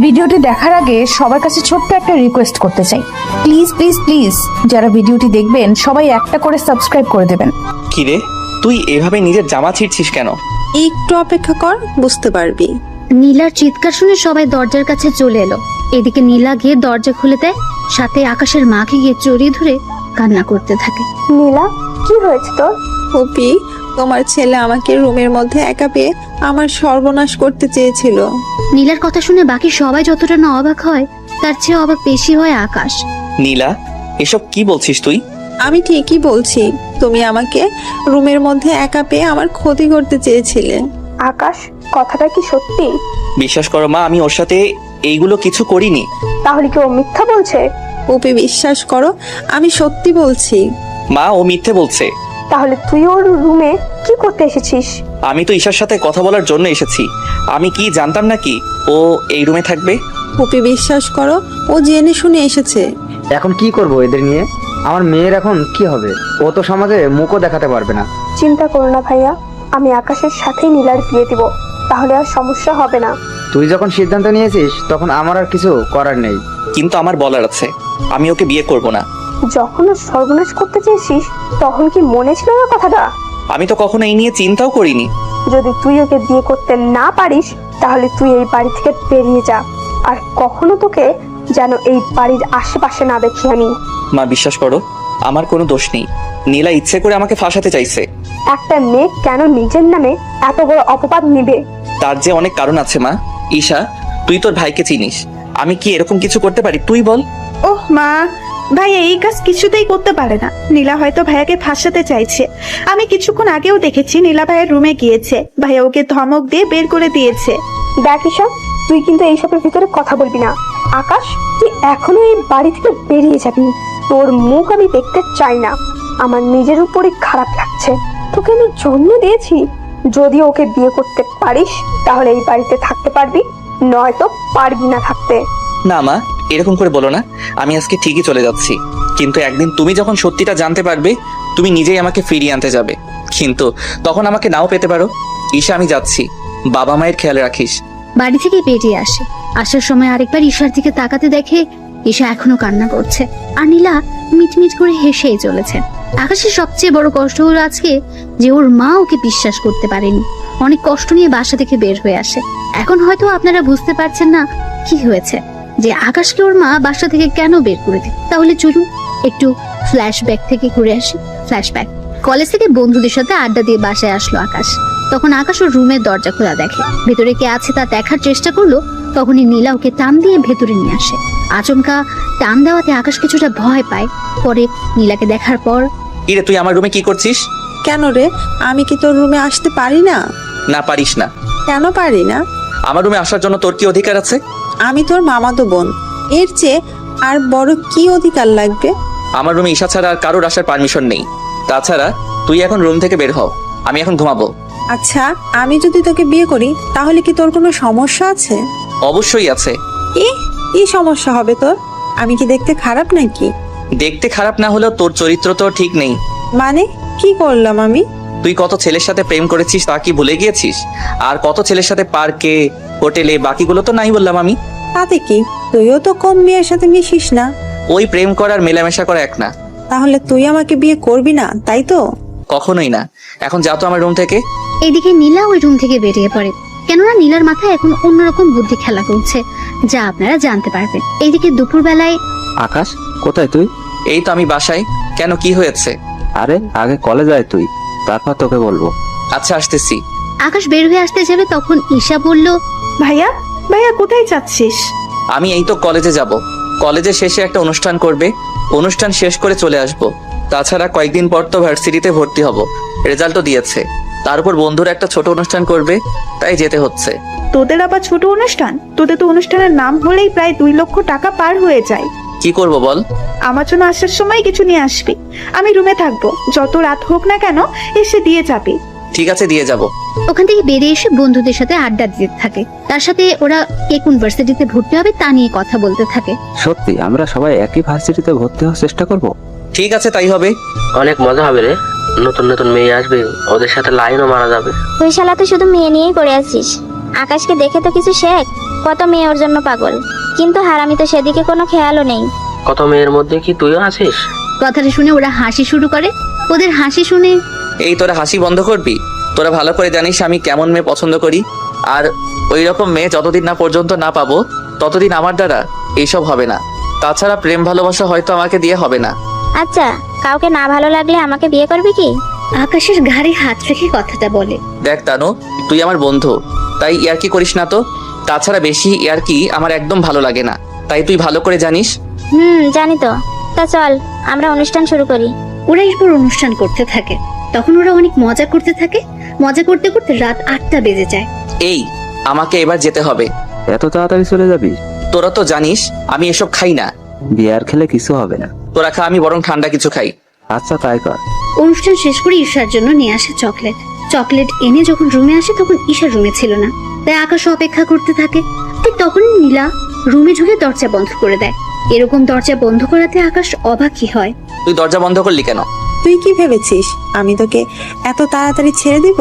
ভিডিওটি দেখার আগে সবার কাছে ছোট্ট একটা রিকোয়েস্ট করতে চাই, প্লিজ প্লিজ প্লিজ যারা ভিডিওটি দেখবেন সবাই একটা করে সাবস্ক্রাইব করে দেবেন। কিরে, তুই এভাবে নিজের জামা ছিঁড়ছিস কেন? একটু অপেক্ষা কর, বুঝতে পারবি। নীলার চিৎকার শুনে সবাই দরজার কাছে চলে এলো। এদিকে নীলা গিয়ে দরজা খুলে দেয়, সাথে আকাশের মাকে গিয়ে জড়িয়ে ধরে কান্না করতে থাকে। নীলা, কি হয়েছে তোর? পপি, তোমার ছেলে আমাকে রুমের মধ্যে একা পেয়ে আমার সর্বনাশ করতে চেয়েছিল। নীলার কথা শুনে বাকি সবাই যতটা না অবাক হয়, তার চেয়ে অবাক বেশি হয় আকাশ। নীলা, এসব কি বলছিস তুই? আমি ঠিকই বলছি, তুমি আমাকে রুমের মধ্যে একা পেয়ে আমার ক্ষতি করতে চেয়েছিলে। আকাশ, কথাটা কি সত্যি? বিশ্বাস করো মা, আমি ওর সাথে এইগুলো কিছু করিনি। তাহলে কি ও মিথ্যা বলছে? পপি, বিশ্বাস করো, আমি সত্যি বলছি। মা, ও মিথ্যে বলছে। তাহলে তুই ওর রুমে কি করতে এসেছিস? আমি তো ঈশার সাথে কথা বলার জন্য এসেছি। আমি কি জানতাম নাকি ও এই রুমে থাকবে? পপি, বিশ্বাস করো, ও জেনে শুনে এসেছে। এখন কি করব এদের নিয়ে? আমার মেয়ের এখন কি হবে? ও তো সমাজে মুখও দেখাতে পারবে না। চিন্তা করো না ভাইয়া, আমি আকাশের সাথেই নীলার বিয়ে দিব, তাহলে আর সমস্যা হবে না। তুই যখন সিদ্ধান্ত নিয়েছিস তখন আমার আর কিছু করার নেই। কিন্তু আমার বলার আছে, আমি ওকে বিয়ে করব না। যখন ও সর্বনাশ করতে চেয়েছিস তখন কি মনে ছিল না কথাটা? আমি তো কখনো এই নিয়ে চিন্তাও করিনি। যদি তুই ওকে বিয়ে করতে না পারিস তাহলে তুই এই বাড়ি থেকে বেরিয়ে যা, আর কখনো তোকে যেন এই বাড়ির আশেপাশে না দেখি আমি। মা, বিশ্বাস করো, আমার কোনো দোষ নেই। নীলা ইচ্ছে করে আমাকে ফাঁসাতে চাইছে। একটা মেয়ে কেন নিজের নামে এত বড় অপবাদ নিবে? তার যে অনেক কারণ আছে মা। ঈশা, তুই তোর ভাইকে চিনিস, আমি কি এরকম কিছু করতে পারি? তুই বল। ওহ মা, ভাইয়া এই কাজ কিছুতেই করতে পারে না। নীলা হয়তো ভাইয়াকে ফাঁসাতে চাইছে। আমি কিছুক্ষণ আগেও দেখেছি নীলা ভাইয়ের রুমে গিয়েছে, ভাইয়া ওকে ধমক দিয়ে বের করে দিয়েছে। দেখ ঈশা, তুই কিন্তু এইসবের ভিতরে কথা বলবি না। আকাশ, তুই এখনো এই বাড়ি থেকে বেরিয়ে যাবি। তোর মুখ আমি দেখতে চাই না। আমার নিজের উপরই খারাপ লাগছে। তোকে আমি জন্ম দিয়েছি। যদি ওকে বিয়ে করতে পারিস তাহলে এই বাড়িতে থাকতে পারবি, নয়তো পারবি না থাকতে। না মা, এরকম করে বলো না। আমি আজকে ঠিকই চলে যাচ্ছি, কিন্তু একদিন তুমি যখন সত্যিটা জানতে পারবে তুমি নিজেই আমাকে ফিরিয়ে আনতে যাবে। কিন্তু তখন আমাকে নাও পেতে পারো। ঈশা, আমি যাচ্ছি, বাবা মায়ের খেয়াল রাখিস। বাড়ি থেকে বেরিয়ে আসে। আসার সময় আরেকবার ঈশার দিকে তাকাতে দেখে ঈশা এখনো কান্না করছে, আর নীলা মিটমিট করে হেসেই চলেছে। আকাশের সবচেয়ে বড় কষ্ট হলো আজকে যে ওর মা ওকে বিশ্বাস করতে পারেনি। অনেক কষ্ট নিয়ে বাসা থেকে বের হয়ে আসে। এখন হয়তো আপনারা বুঝতে পারছেন না কি হয়েছে, যে আকাশকে ওর মা বাসা থেকে কেন বের করে দেয়। তাহলে চলুন একটু ফ্ল্যাশব্যাক থেকে ঘুরে আসি। ফ্ল্যাশব্যাক, কলেজ থেকে বন্ধুদের সাথে আড্ডা দিয়ে বাসায় আসলো আকাশ। তখন আকাশ ওর রুমের দরজা খোলা দেখে। ভেতরে কে আছে তা দেখার চেষ্টা করলো, তখনই নীলা ওকে টান দিয়ে ভেতরে নিয়ে আসে। আচমকা টান দেওয়াতে আকাশ কিছুটা ভয় পায়। পরে নীলাকে দেখার পর, ইরে, তুই আমার রুমে কি করছিস? কেন রে, আমি কি তোর রুমে আসতে পারি না? না, পারিস না। কেন পারি না? আমার রুমে আসার জন্য তোর কি অধিকার আছে? আমি তোর মামাতো বোন, এর চেয়ে আর বড় কি অধিকার লাগবে? আমার রুমে ঈশা ছাড়া আর কারোর আসার পারমিশন নেই। তাছাড়া তুই এখন রুম থেকে বের হও, আমি এখন ঘুমাবো। আচ্ছা, আমি যদি তোকে বিয়ে করি তাহলে কি তোর কোনো সমস্যা আছে? অবশ্যই আছে। কি সমস্যা হবে তোর? আমি কি দেখতে খারাপ নাকি? দেখতে খারাপ না হলেও তোর চরিত্র তো ঠিক নেই। মানে কি করলাম আমি? তুই কত ছেলের সাথে প্রেম করেছিস তা কি ভুলে গিয়েছিস? আর কত ছেলের সাথে পার্কে, হোটেলে, বাকিগুলো তো নাই বললাম আমি। তাতে কি, তুইও তো কম মেয়ের সাথে মিশিস না। ওই প্রেম করার মেলামেশা করা এক না। তাহলে তুই আমাকে বিয়ে করবি না, তাই তো? কখনোই না। এখন যাও তো আমার রুম থেকে। এদিকে নীলা ওই রুম থেকে বেরিয়ে পড়ে, কেননা নীলার মাথায় এখন অন্যরকম বুদ্ধি খেলা করছে, যা আপনারা জানতে পারবেন। এইদিকে দুপুরবেলায় আকাশ, কোথায় তুই? এই তো আমি বাসায়। কেন, কি হয়েছে? আরে আগে কলেজ আয় তুই, তারপর তোকে বলবো। আচ্ছা, আসতেছি। আকাশ বের হয়ে আসতে যাবে, তখন ঈশা বলল, ভাইয়া, ভাইয়া কোথায় যাচ্ছিস? আমি এই তো কলেজে যাব। কলেজের শেষে একটা অনুষ্ঠান করবে, অনুষ্ঠান শেষ করে চলে আসব। তাছাড়া কয়েকদিন পর তো ভার্সিটিতে ভর্তি হব, রেজাল্টও দিয়েছে। তার উপর বন্ধুরা একটা ছোট অনুষ্ঠান করবে, তাই যেতে হচ্ছে। তোদের আবার ছোট অনুষ্ঠান? তোদের তো অনুষ্ঠানের নাম হলেই প্রায় 2 লক্ষ টাকা পার হয়ে যায়। কি করব বল? আমার জন্য আসার সময় কিছু নিয়ে আসবি। আমি রুমে থাকবো, যত রাত হোক না কেন এসে দিয়ে যাবি। ঠিক আছে, দিয়ে যাব। ওখান থেকে বেরিয়ে এসে বন্ধুদের সাথে আড্ডা দিতে থাকে। তার সাথে ওরা কে কোন ভার্সিটিতে ভর্তি হবে তা নিয়ে কথা বলতে থাকে। সত্যি আমরা সবাই একই ভার্সিটিতে ভর্তি হওয়ার চেষ্টা করব। ঠিক আছে, তাই হবে। অনেক মজা হবে রে, নতুন নতুন মেয়ে আসবে, ওদের সাথে লাইনও মারা যাবে। তুই শালা তো শুধু মেয়ে নিয়েই করে আছিস। আকাশকে দেখে তো কিছু শেখ। কত মেয়ে ওর জন্য পাগল, কিন্তু হারামি তো সেদিকে কোনো খেয়ালও নেই। কত মেয়ের মধ্যে কি তুইও আছিস? কথাটা শুনে ওরা হাসি শুরু করে। ওদের হাসি শুনে এই তোরা হাসি বন্ধ করবি? তোরা ভালো করে জানিস আমি কেমন মেয়ে পছন্দ করি, আর ওই রকম মেয়ে যতদিন না পর্যন্ত না পাবো ততদিন আমার দ্বারা এইসব হবে না। তাছাড়া প্রেম ভালোবাসা হয়তো আমাকে দিয়ে হবে না। আচ্ছা, কাউকে না ভালো লাগলে আমাকে বিয়ে করবি কি? আকাশের ঘাড়ে হাত রেখে কথাটা বলে। দেখ তানু, তুই আমার বন্ধু, তাই ইয়ার্কি করিস না তো। তাছাড়া বেশি ইয়ার্কি আমার একদম ভালো লাগে না, তাই তুই ভালো করে জানিস। জানি তো। তা চল আমরা অনুষ্ঠান শুরু করি। ওরা এরপর অনুষ্ঠান করতে থাকে। তখন ওরা অনেক মজা করতে থাকে। মজা করতে করতে রাত 8টা বেজে যায়। এই, আমাকে এবার যেতে হবে। এত তাড়াতাড়ি চলে যাবি? তোরা তো জানিস আমি এসব খাই না। বিয়ার খেলে কিছু হবে না। তোরা খা, আমি বরং ঠান্ডা কিছু খাই। আচ্ছা তাই কর। অনুষ্ঠান শেষ করে ঈশার জন্য নিয়ে আসে চকলেট। চকলেট এনে যখন রুমে আসে তখন ঈশা রুমে ছিল না, তাই আকাশ অপেক্ষা করতে থাকে। ঠিক তখনই নীলা রুমে ঢুকে দরজা বন্ধ করে দেয়। এরকম দরজা বন্ধ করাতে আকাশ অবাকই হয়। তুই দরজা বন্ধ করলি কেন? তুই কি ভেবেছিস আমি তোকে এত তাড়াতাড়ি ছেড়ে দিব?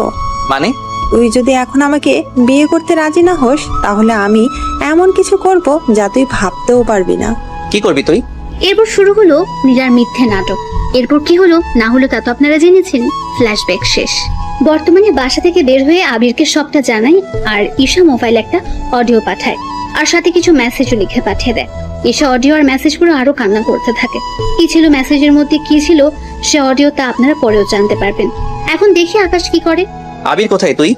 মানে? তুই যদি এখন আমাকে বিয়ে করতে রাজি না হোস, তাহলে আমি এমন কিছু করব যা তুই ভাবতেও পারবি না। কি করবি তুই? এরপর শুরু হলো নীলার মিথ্যে নাটক। এরপর কি হলো না হলো তা তো আপনারা জেনেছেন। ফ্ল্যাশব্যাক শেষ। বর্তমানে বাসা থেকে বের হয়ে আবিরকে সবটা জানায়, আর ঈশা মোবাইল একটা অডিও পাঠায়, আর সাথে কিছু মেসেজও লিখে পাঠিয়ে দেয়। ঈশা অডিও আর মেসেজগুলো আরো কান্না করতে থাকে। কি ছিল মেসেজের মধ্যে, কি ছিল সে অডিও, তা আপনারা পরেও জানতে পারবেন। এখন দেখি আকাশ কি করে। আবির কোথায় তুই?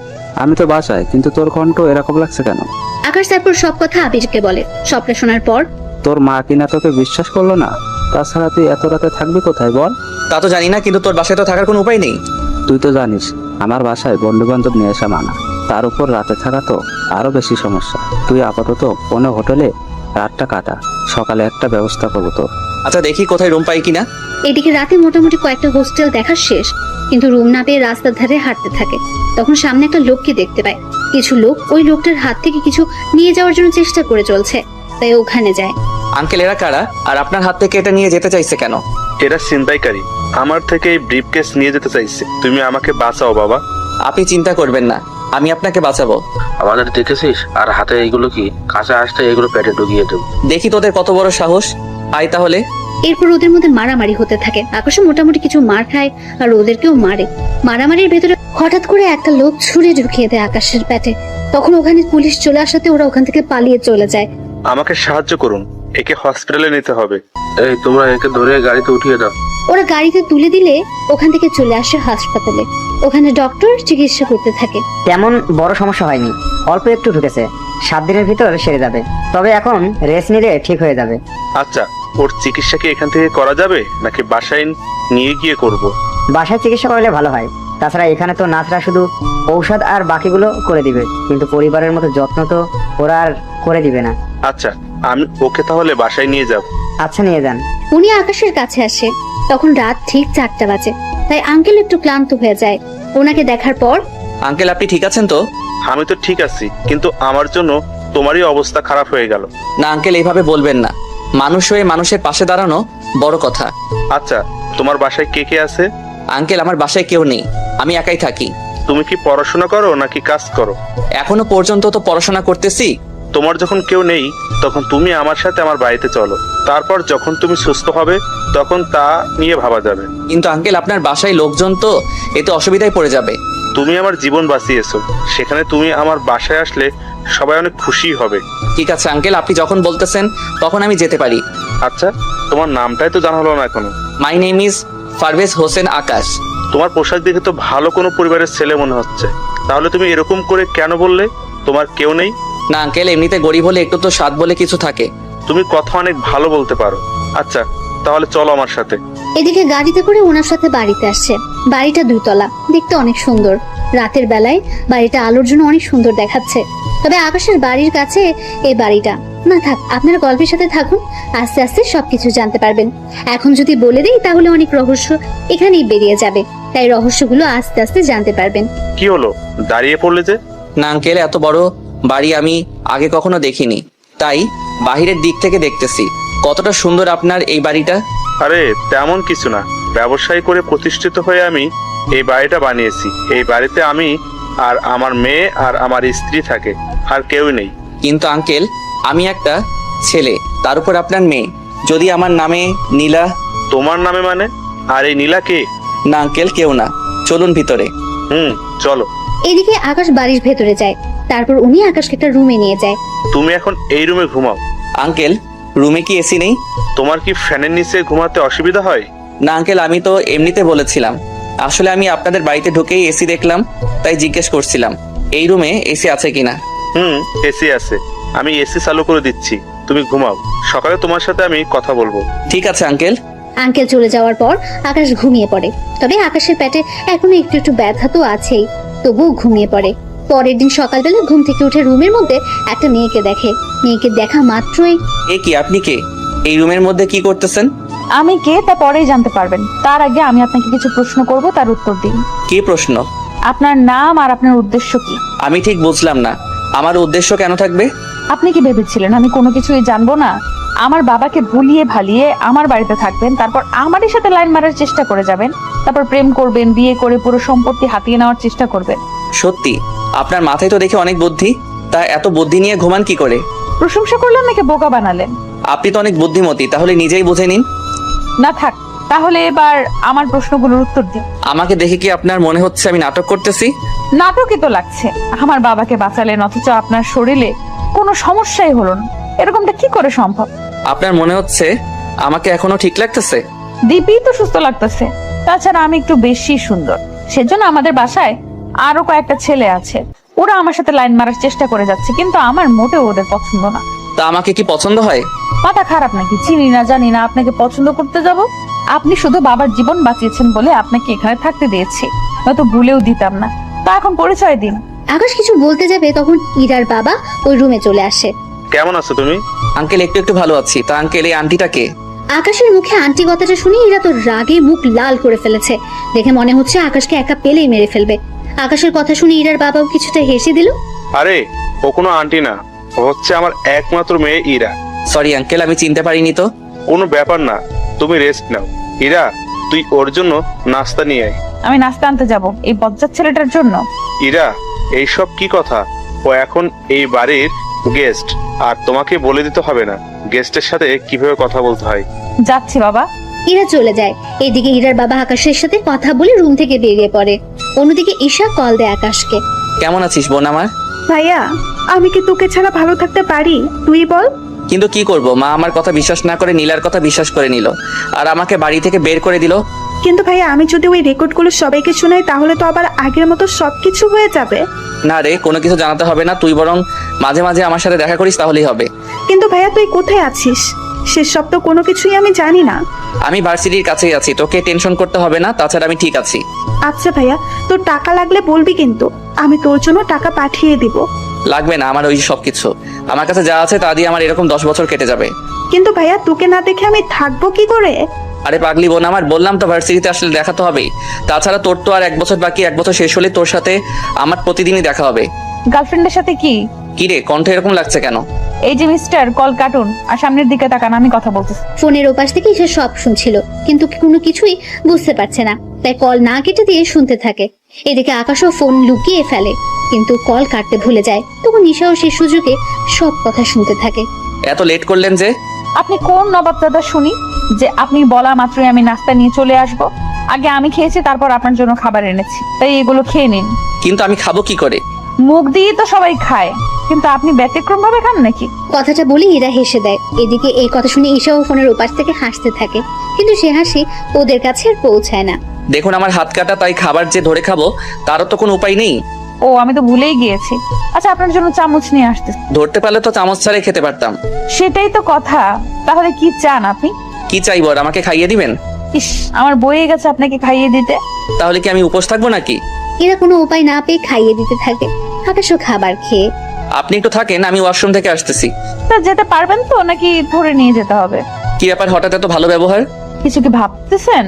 আমি তো বাসায়, কিন্তু তোর কণ্ঠ এরকম লাগছে কেন? আকাশ তারপর সব কথা আবিরকে বলে। সবটা শোনার পর তোর মা কিনা তোকে বিশ্বাস করলো না? তাছাড়া তুই এত রাতে থাকবি কোথায় বল? তা তো জানি না, কিন্তু তোর বাসায় তো থাকার কোনো উপায় নেই। তুই তো জানিস আমার বাসায় বন্ধু বান্ধব নিয়ে আসা মানা। তার উপর রাতে থাকা তো আরো বেশি সমস্যা। তুই আপাতত কোনো হোটেলে রাতটা কাটা, সকালে একটা ব্যবস্থা করবো তোর। আচ্ছা দেখি কোথায় রুম পাই কিনা। এদিকে রাতে মোটামুটি কয়েকটা হোস্টেল দেখা শেষ, কিন্তু রুম না পেয়ে রাস্তার ধারে হাঁটতে থাকে। তখন সামনে একটা লোককে দেখতে পায়। কিছু লোক ওই লোকটার হাত থেকে কিছু নিয়ে যাওয়ার জন্য চেষ্টা করে চলছে, তাই ওখানে যায়। আঙ্কেল এরা কারা, আর আপনার হাত থেকে এটা নিয়ে যেতে চাইছে কেন? এরা ছিনতাইকারী, আমার থেকে এই ব্রিফকেস নিয়ে যেতে চাইছে। তুমি আমাকে বাঁচাও বাবা। আপনি চিন্তা করবেন না, আমি আপনাকে বাঁচাবো। আমাদের দেখেছিস? আর হাতে এইগুলো কি? কাছে আসতে এগুলো পেটে ঢুকিয়ে দেব। দেখি তোদের কত বড় সাহস। আয় তাহলে। এরপর ওদের মধ্যে মারামারি হতে থাকে। আকাশে মোটামুটি কিছু মার খায়, আর ওদেরকেও মারে। মারামারির ভেতরে হঠাৎ করে একটা লোক ছুরি ঢুকিয়ে দেয় আকাশের পেটে। তখন ওখানে পুলিশ চলে আসাতে ওরা ওখান থেকে পালিয়ে চলে যায়। আমাকে সাহায্য করুন, একে হসপিটালে নিতে হবে। এই তোমরা একে ধরে গাড়িতে উঠিয়ে দাও। ওরা গাড়িতে তুলে দিলে ওখান থেকে চলে আসে হাসপাতালে। ওখানে ডক্টর চিকিৎসা করতে থাকে। তেমন বড় সমস্যা হয়নি, অল্প একটু ঢুকেছে, 7 দিনের ভিতর সেরে যাবে। তবে এখন রেস্ট নিলে ঠিক হয়ে যাবে। আচ্ছা, ওর চিকিৎসা কি এখান থেকে করা যাবে নাকি বাসায় নিয়ে গিয়ে করব? বাসায় চিকিৎসা করলে ভালো হয়। তাছাড়া এখানে তো নার্সরা শুধু ঔষধ আর বাকিগুলো করে দিবে, কিন্তু পরিবারের মতো যত্ন তো ওরা আর করে দিবে না। আচ্ছা, আমি ওকে তাহলে বাসায় নিয়ে যাব। আচ্ছা নিয়ে যান। উনি আকাশের কাছে আসে। তখন রাত ঠিক 4টা বাজে, তাই আঙ্কেল একটু ক্লান্ত হয়ে যায়। ওনাকে দেখার পর, আঙ্কেল আপনি ঠিক আছেন তো? আমি তো ঠিক আছি, কিন্তু আমার জন্য তোমারই অবস্থা খারাপ হয়ে গেল। না আঙ্কেল, এইভাবে বলবেন না। মানুষ হয়ে মানুষের পাশে দাঁড়ানো বড় কথা। আচ্ছা, তোমার বাসায় কে কে আছে? আঙ্কেল আমার বাসায় কেউ নেই, আমি একাই থাকি। তুমি কি পড়াশোনা করো নাকি কাজ করো? এখনো পর্যন্ত তো পড়াশোনা করতেছি। তোমার যখন কেউ নেই তখন তুমি আমার সাথে আমার বাড়িতে চলো। তারপর যখন তুমি সুস্থ হবে তখন তা নিয়ে ভাবা যাবে। কিন্তু আঙ্কেল আপনার বাসায় লোকজন তো, এতে অসুবিধায় পড়ে যাবে। তুমি আমার জীবন বাঁচিয়েছো, সেখানে তুমি আমার বাসায় আসলে সবাই অনেক খুশি হবে। ঠিক আছে আঙ্কেল, আপনি যখন বলতেছেন তখন আমি যেতে পারি। আচ্ছা, তোমার নামটাই তো জানা হলো না এখনো। My name is Parvez Hossain Akash. তোমার পোশাক দেখে তো ভালো কোনো পরিবারের ছেলে মনে হচ্ছে। তাহলে তুমি এরকম করে কেন বললে তোমার কেউ নেই? না আঙ্কেল, এমনিতে গরিব হলে একটু তো স্বাদ বলে কিছু থাকে। তুমি কথা অনেক ভালো বলতে পারো। আচ্ছা, তাহলে চলো আমার সাথে। এদিকে গাড়িতে করে ওনার সাথে বাড়িতে আসছে। বাড়িটা 2 তলা, দেখতে অনেক সুন্দর। রাতের বেলায় বাড়িটা আলোর জন্য অনেক সুন্দর দেখাচ্ছে। তবে আকাশের বাড়ির কাছে এই বাড়িটা না। থাক, আপনারা গল্পের সাথে থাকুন, আস্তে আস্তে সবকিছু জানতে পারবেন। এখন যদি বলে দিই তাহলে অনেক রহস্য এখানেই বেরিয়ে যাবে, তাই রহস্যগুলো আস্তে আস্তে জানতে পারবেন। কি হলো, দাঁড়িয়ে পড়লে যে? না আঙ্কেল, এত বড় বাড়ি আমি আগে কখনো দেখিনি, তাই বাহিরের দিক থেকে দেখতেছি। কতটা সুন্দর আপনার এই বাড়িটা। আরে তেমন কিছু না, ব্যবসায় করে প্রতিষ্ঠিত হয়ে আমি এই বাড়িটা বানিয়েছি। এই বাড়িতে আমি আর আমার মেয়ে আর আমার স্ত্রী থাকে, আর কেউ নেই। কিন্তু আঙ্কেল, আমি একটা ছেলে, তার উপর আপনার মেয়ে। যদি আমার নামে নীলা। তোমার নামে মানে? আর এই নীলা কে? না আঙ্কেল, কেউ না, চলুন ভিতরে। চলো। এদিকে আকাশ বাড়ির ভেতরে যায়, তারপর উনি আকাশকে একটা রুমে নিয়ে যায়। তুমি এখন এই রুমে ঘুমাও। আঙ্কেল, রুমে কি এসি নেই? তোমার কি ফ্যানের নিচে ঘুমাতে অসুবিধা হয়? না আঙ্কেল, আমি তো এমনিতে বলেছিলাম। আসলে আমি আপনাদের বাড়িতে ঢুকেই এসি দেখলাম, তাই জিজ্ঞেস করছিলাম এই রুমে এসি আছে কিনা। এসি আছে, আমি এসি চালু করে দিচ্ছি, তুমি ঘুমাও, সকালে তোমার সাথে আমি কথা বলবো। ঠিক আছে আঙ্কেল। আঙ্কেল চলে যাওয়ার পর আকাশ ঘুমিয়ে পড়ে। তবে আকাশের পেটে এখনো একটু একটু ব্যথা তো আছেই, তবুও ঘুমিয়ে পড়ে। পরের দিন সকালবেলা ঘুম থেকে উঠে রুমের মধ্যে একটা মেয়েকে দেখে। মেয়েকে দেখা মাত্রই, এ কি, আপনি কে? এই রুমের মধ্যে কি করতেছেন? আমি কে তা পরেই জানতে পারবেন, তার আগে আমি আপনাকে কিছু প্রশ্ন করব, তার উত্তর দিন। কি প্রশ্ন? আপনার নাম আর আপনার উদ্দেশ্য কি? আমি ঠিক বুঝলাম না, আমার উদ্দেশ্য কেন থাকবে? আপনি কি ভেবেছিলেন আমি কোনো কিছুই জানবো না? আমার বাবাকে ভুলিয়ে ভালিয়ে আমার বাড়িতে থাকবেন, তারপর আমারই সাথে লাইন মারার চেষ্টা করে যাবেন, তারপর প্রেম করবেন, বিয়ে করে পুরো সম্পত্তি হাতিয়ে নেওয়ার চেষ্টা করবেন। সত্যি আপনার মাথায় তো দেখে অনেক বুদ্ধি, তা এত বুদ্ধি নিয়ে ঘুমান কি করে? প্রশংসা করলেন নাকি বোকা বানালেন? আপনি তো অনেক বুদ্ধিমতী, তাহলে নিজেই বুঝে নিন। না থাক, তাহলে এবার আমার প্রশ্নগুলোর উত্তর দিন। আমাকে দেখে কি আপনার মনে হচ্ছে আমি নাটক করতেছি? নাটকই তো লাগছে। আমার বাবাকে বাঁচালেন অথচ আপনার শরীরে কোনো সমস্যাই হলো না, এরকমটা কি করে সম্ভব? আপনার মনে হচ্ছে আমাকে এখনো ঠিক লাগতেছে? দীপি তো সুস্থ লাগতেছে, তাছাড়া আমি একটু বেশি সুন্দর, সেজন্য আমাদের বাসায় আরো কয়েকটা ছেলে আছে, ওরা আমার সাথে লাইন মারার চেষ্টা করে যাচ্ছে, কিন্তু আমার মোটেও ওদের পছন্দ না। তা আমাকে কি পছন্দ হয়? মাথা খারাপ নাকি? চিনি না জানি না আপনাকে পছন্দ করতে যাব? আপনি শুধু বাবার জীবন বাঁচিয়েছেন বলে আপনাকে এখানে থাকতে দিয়েছি, হয়তো ভুলেও দিতাম না। তা এখন পরিচয় দিন। আকাশ কিছু বলতে যাবে তখন ইরার বাবা ওই রুমে চলে আসে। কেমন আছো তুমি? আঙ্কেল, একটু একটু ভালো আছি। তা আঙ্কেল, এই আন্টিটা কে? আকাশের মুখে আন্টি কথাটা শুনে ইরা তো রাগে মুখ লাল করে ফেলেছে। দেখে মনে হচ্ছে আকাশকে একা পেলেই মেরে ফেলবে। আকাশের কথা শুনে ইরার বাবাও কিছুটা হেসে দিল। আরে ও কোনো আন্টি না, ও হচ্ছে আমার একমাত্র মেয়ে ইরা। সরি আঙ্কেল, আমি চিনতে পারিনি তো। কোনো ব্যাপার না, তুমি রেস্ট নাও। ইরা, তুই ওর জন্য নাস্তা নিয়ে আয়। আমি নাস্তা আনতে যাব এই বজ্জাত ছেলেটার জন্য? ইরা, এইসব কি কথা? ও এখন এই বাড়ির গেস্ট, আর তোমাকে বলে দিতে হবে না গেস্টের সাথে কিভাবে কথা বলতে হয়। যাচ্ছি বাবা। ইরা চলে যায়। এদিকে ইরার বাবা আকাশের সাথে কথা বলে রুম থেকে বেরিয়ে পড়ে। অন্যদিকে ঈশা কল দেয় আকাশকে। কেমন আছিস বোন আমার? ভাইয়া, আমি কি তোকে ছাড়া ভালো থাকতে পারি? তুই বল। কিন্তু কি করব, মা আমার কথা বিশ্বাস না করে নীলার কথা বিশ্বাস করে নিল, আর আমাকে বাড়ি থেকে বের করে দিল। কিন্তু ভাইয়া, আমি যদি ওই রেকর্ডগুলো সবাইকে শোনাই তাহলে তো আবার আগের মতো সবকিছু হয়ে যাবে। না রে, কোনো কিছু জানাতে হবে না, তুই বরং মাঝে মাঝে আমার সাথে দেখা করিস, তাহলেই হবে। কিন্তু ভাইয়া, তুই কোথায় আছিস সেসব তো কোনো কিছুই আমি জানি না। আমি ভার্সিটির কাছেই আছি, তোকে টেনশন করতে হবে না, তাছাড়া আমি ঠিক আছি। আচ্ছা ভাইয়া, তোর টাকা লাগলে বলবি, কিন্তু আমি তোর জন্য টাকা পাঠিয়ে দিব। লাগবে না আমার ওই সব কিছু, আমার কাছে যা আছে তা দিয়ে আমার এরকম 10 বছর কেটে যাবে। কিন্তু ভাইয়া, তোকে না দেখে আমি থাকবো কি করে? আরে পাগলি বোন আমার, বললাম তো ভার্সিটিতে আসলে দেখা তো হবেই, তাছাড়া তোর তো আর 1 বছর বাকি, 1 বছর শেষ হলে তোর সাথে আমার প্রতিদিনই দেখা হবে। গার্লফ্রেন্ডের সাথে কি? কি রে, কণ্ঠ এরকম লাগছে কেন? এই যে মিস্টার, কল কাটুন আর সামনের দিকে তাকান, আমি কথা বলতেছি। ফোনের ওপাশ থেকে ঈশা সব শুনছিল, কিন্তু কোনো কিছুই বুঝতে পারছে না, তাই কল না কেটে দিয়ে শুনতে থাকে। এদিকে আকাশও ফোন লুকিয়ে ফেলে, কিন্তু কল কাটতে ভুলে যায়। তখন ঈশাও সেই সুযোগে সব কথা শুনতে থাকে। এত লেট করলেন যে? আপনি কোন নবাব দাদা শুনি যে আপনি বলা মাত্রই আমি নাস্তা নিয়ে চলে আসব? আগে আমি খেয়েছি, তারপর আপনার জন্য খাবার এনেছি, তাই এগুলো খেয়ে নিন। কিন্তু আমি খাবো কি করে? মুখ দিয়ে তো সবাই খায়, কিন্তু আপনি ব্যতিক্রম ভাবে খান নাকি? কথাটা বলে ইরা হেসে দেয়। এদিকে এই কথা শুনে ঈশাও ফোনের ওপাশ থেকে হাসতে থাকে, কিন্তু সে হাসি ওদের কাছে আর পৌঁছায় না। দেখুন আমার হাত কাটা, তাই খাবার যে ধরে খাবো তারও তো কোনো উপায় নেই। ও, আমি তো ভুলেই গিয়েছি। আচ্ছা, আপনার জন্য চামচ নিয়ে আসতে। ধরতে পারলে তো চামচ ছাড়াই খেতে পারতাম। সেটাই তো কথা। তাহলে কি চান আপনি? কি চাইবো, আর আমাকে খাইয়ে দিবেন? ইস, আমার বয়ে গেছে আপনাকে খাইয়ে দিতে। তাহলে কি আমি উপোস থাকবো নাকি? এরা কোনো উপায় না পেয়ে খাইয়ে দিতে থাকে। আকাশও খাবার খেয়ে। আপনি একটু থাকেন, আমি ওয়াশরুম থেকে আসতেছি। তা যেতে পারবেন তো, নাকি ধরে নিয়ে যেতে হবে? কি ব্যাপার, হঠাৎ এত ভালো ব্যবহার? কিছু কি ভাবতেছেন?